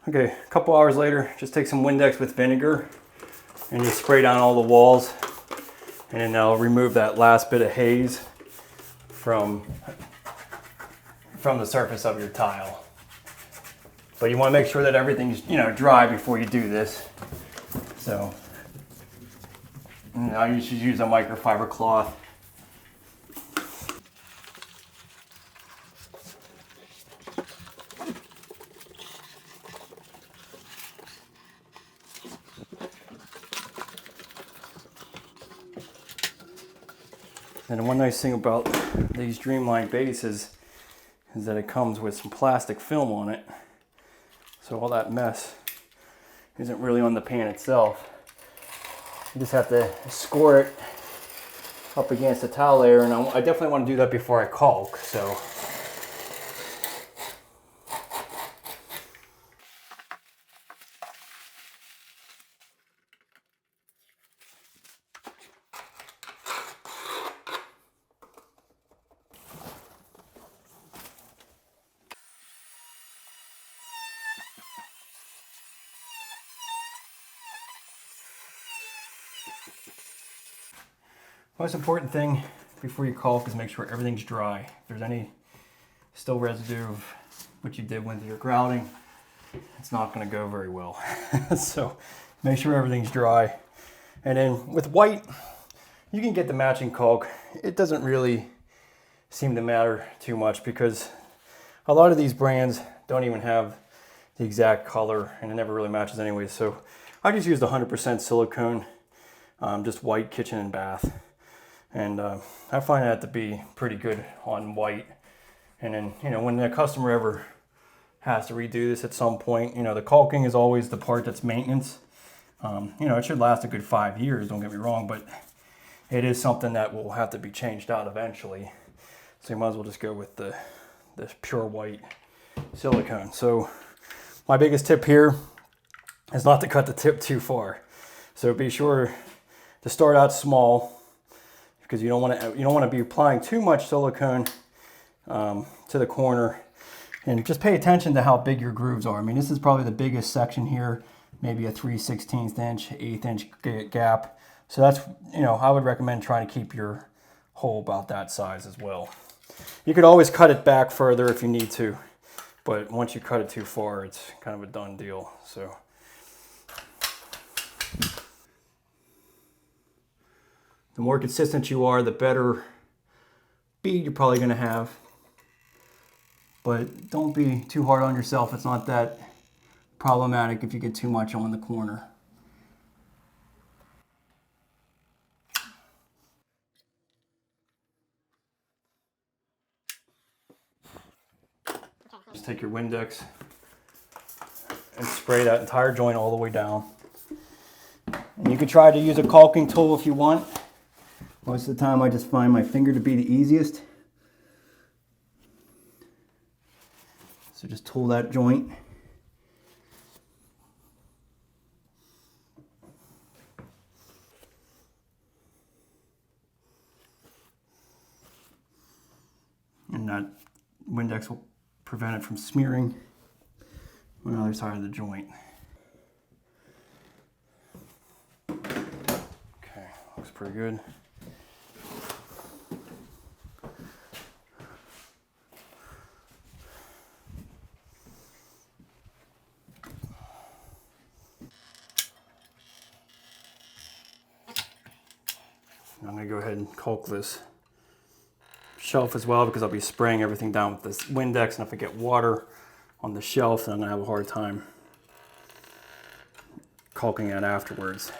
Okay, a couple hours later, just take some Windex with vinegar and you spray down all the walls, and then I'll remove that last bit of haze from the surface of your tile. But you want to make sure that everything's dry before you do this. So I usually use a microfiber cloth. And one nice thing about these Dreamline bases is that it comes with some plastic film on it. So all that mess isn't really on the pan itself. You just have to score it up against the tile layer, and I definitely want to do that before I caulk. So most important thing before you caulk is make sure everything's dry. If there's any still residue of what you did with your grouting, it's not going to go very well. So make sure everything's dry. And then with white, you can get the matching caulk. It doesn't really seem to matter too much because a lot of these brands don't even have the exact color and it never really matches anyway. So I just used 100% silicone, just white kitchen and bath. And I find that to be pretty good on white. And then, when the customer ever has to redo this at some point, the caulking is always the part that's maintenance. It should last a good 5 years, don't get me wrong, but it is something that will have to be changed out eventually. So you might as well just go with the pure white silicone. So my biggest tip here is not to cut the tip too far. So be sure to start out small, because you don't want to be applying too much silicone to the corner. And just pay attention to how big your grooves are. I mean, this is probably the biggest section here, maybe a 3/16 inch, 1/8 inch gap. So that's, I would recommend trying to keep your hole about that size as well. You could always cut it back further if you need to, but once you cut it too far, it's kind of a done deal. So The more consistent you are, the better bead you're probably going to have. But don't be too hard on yourself. It's not that problematic if you get too much on the corner. Just take your Windex and spray that entire joint all the way down. And you could try to use a caulking tool if you want. Most of the time I just find my finger to be the easiest. So just tool that joint. And that Windex will prevent it from smearing on the other side of the joint. Okay, looks pretty good. I'm going to go ahead and caulk this shelf as well because I'll be spraying everything down with this Windex, and if I get water on the shelf, then I'm going to have a hard time caulking it afterwards.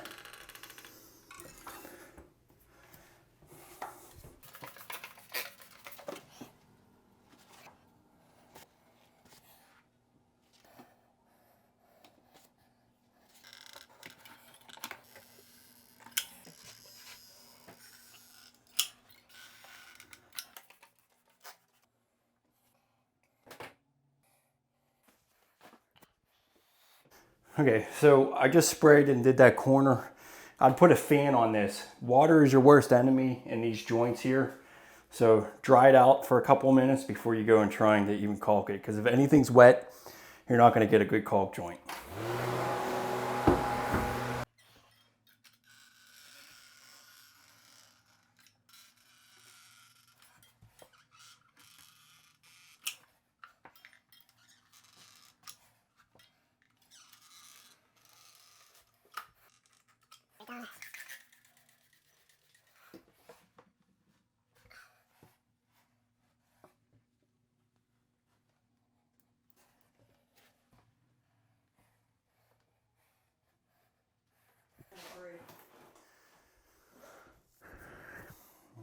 Okay, so I just sprayed and did that corner. I'd put a fan on this. Water is your worst enemy in these joints here. So dry it out for a couple of minutes before you go and trying to even caulk it. Because if anything's wet, you're not going to get a good caulk joint.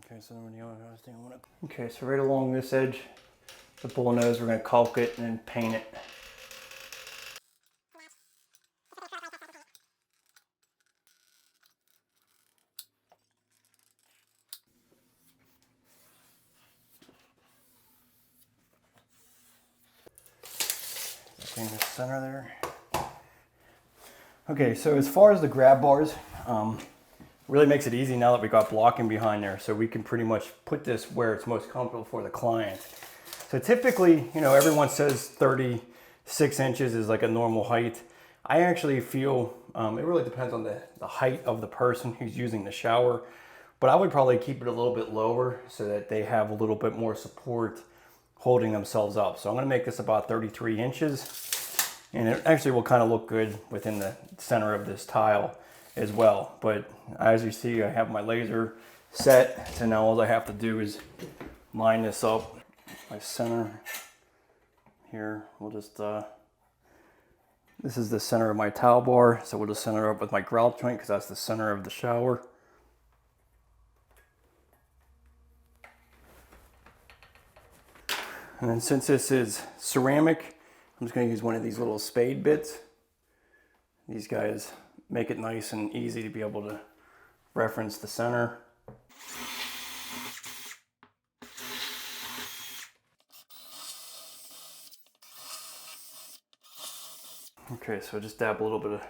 Okay, so then the other thing I want to. Okay, so right along this edge, the bull nose, we're going to caulk it and then paint it. In the center there. Okay, so as far as the grab bars, really makes it easy now that we got blocking behind there, so we can pretty much put this where it's most comfortable for the client. So typically, you know, everyone says 36 inches is like a normal height. I actually feel it really depends on the height of the person who's using the shower, but I would probably keep it a little bit lower so that they have a little bit more support holding themselves up. So I'm going to make this about 33 inches, and it actually will kind of look good within the center of this tile as well. But as you see, I have my laser set, so now all I have to do is line this up. My center here, we'll just this is the center of my towel bar, so we'll just center up with my grout joint because that's the center of the shower. And then since this is ceramic, I'm just going to use one of these little spade bits. These guys make it nice and easy to be able to reference the center. Okay, so just dab a little bit of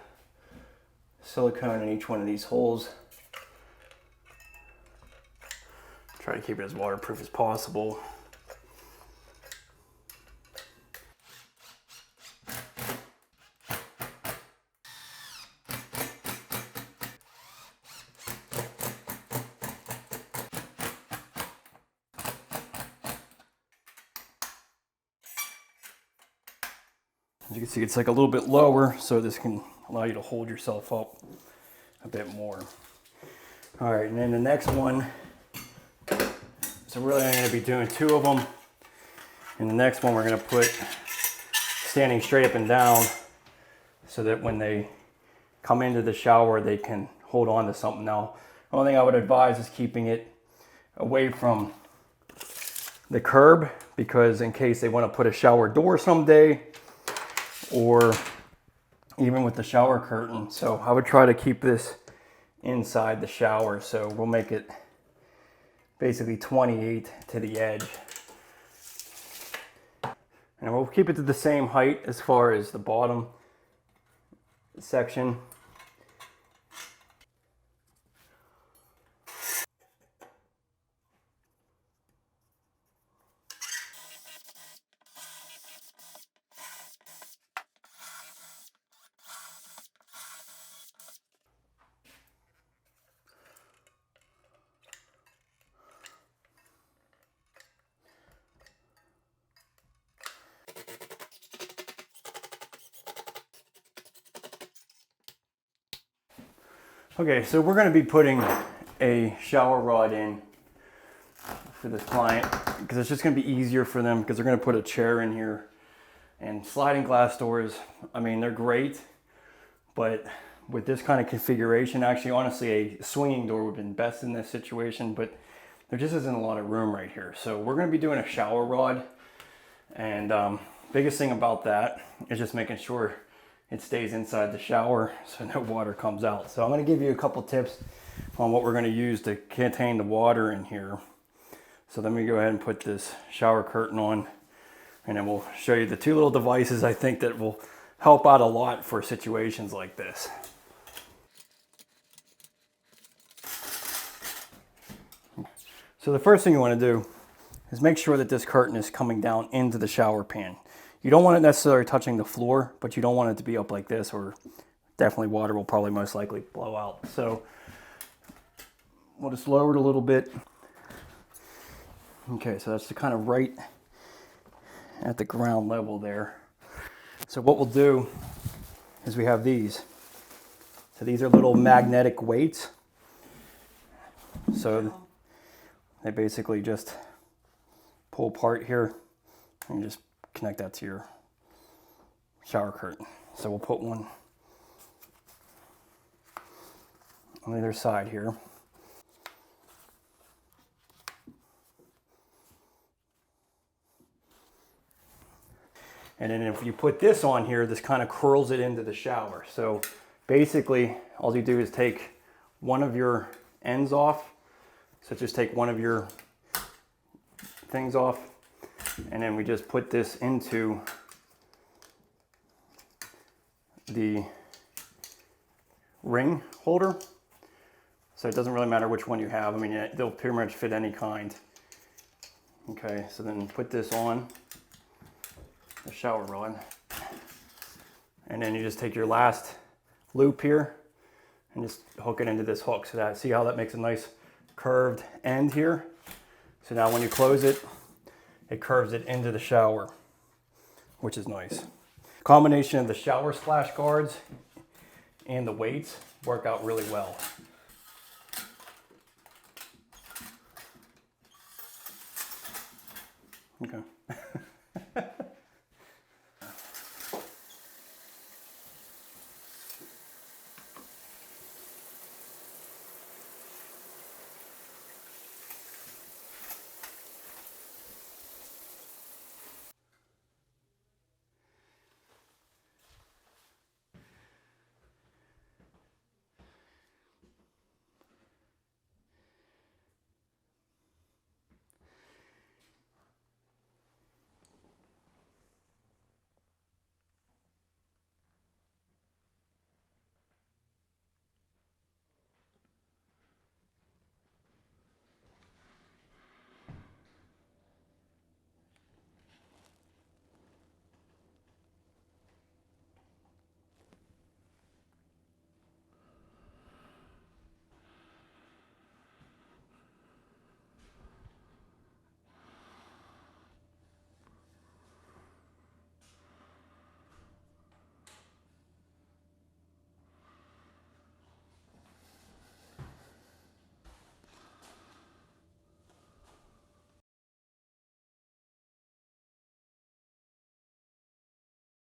silicone in each one of these holes. Try to keep it as waterproof as possible. As you can see, it's like a little bit lower, so this can allow you to hold yourself up a bit more. All right, and then the next one, so we're really going to be doing 2 of them. And the next one we're going to put standing straight up and down so that when they come into the shower, they can hold on to something. Now, the only thing I would advise is keeping it away from the curb, because in case they want to put a shower door someday, or even with the shower curtain. So I would try to keep this inside the shower. So we'll make it basically 28 to the edge. And we'll keep it to the same height as far as the bottom section. Okay, so we're going to be putting a shower rod in for this client because it's just going to be easier for them, because they're going to put a chair in here. And sliding glass doors, I mean, they're great, but with this kind of configuration, actually, honestly, a swinging door would have been best in this situation, but there just isn't a lot of room right here. So we're going to be doing a shower rod, and biggest thing about that is just making sure it stays inside the shower so no water comes out. So I'm going to give you a couple tips on what we're going to use to contain the water in here. So let me go ahead and put this shower curtain on, and then we'll show you the 2 little devices I think that will help out a lot for situations like this. So the first thing you want to do is make sure that this curtain is coming down into the shower pan. You don't want it necessarily touching the floor, but you don't want it to be up like this, or definitely water will probably most likely blow out. So we'll just lower it a little bit. Okay, so that's the kind of right at the ground level there. So what we'll do is we have these. So these are little magnetic weights. So they basically just pull apart here and just connect that to your shower curtain. So we'll put one on the other side here. And then if you put this on here, this kind of curls it into the shower. So basically, all you do is take one of your ends off. So just take one of your things off, and then we just put this into the ring holder. So it doesn't really matter which one you have. I mean, they'll pretty much fit any kind. Okay, so then put this on the shower rod, and then you just take your last loop here and just hook it into this hook. So that, see how that makes a nice curved end here? So now when you close it, it curves it into the shower, which is nice. Combination of the shower splash guards and the weights work out really well. Okay.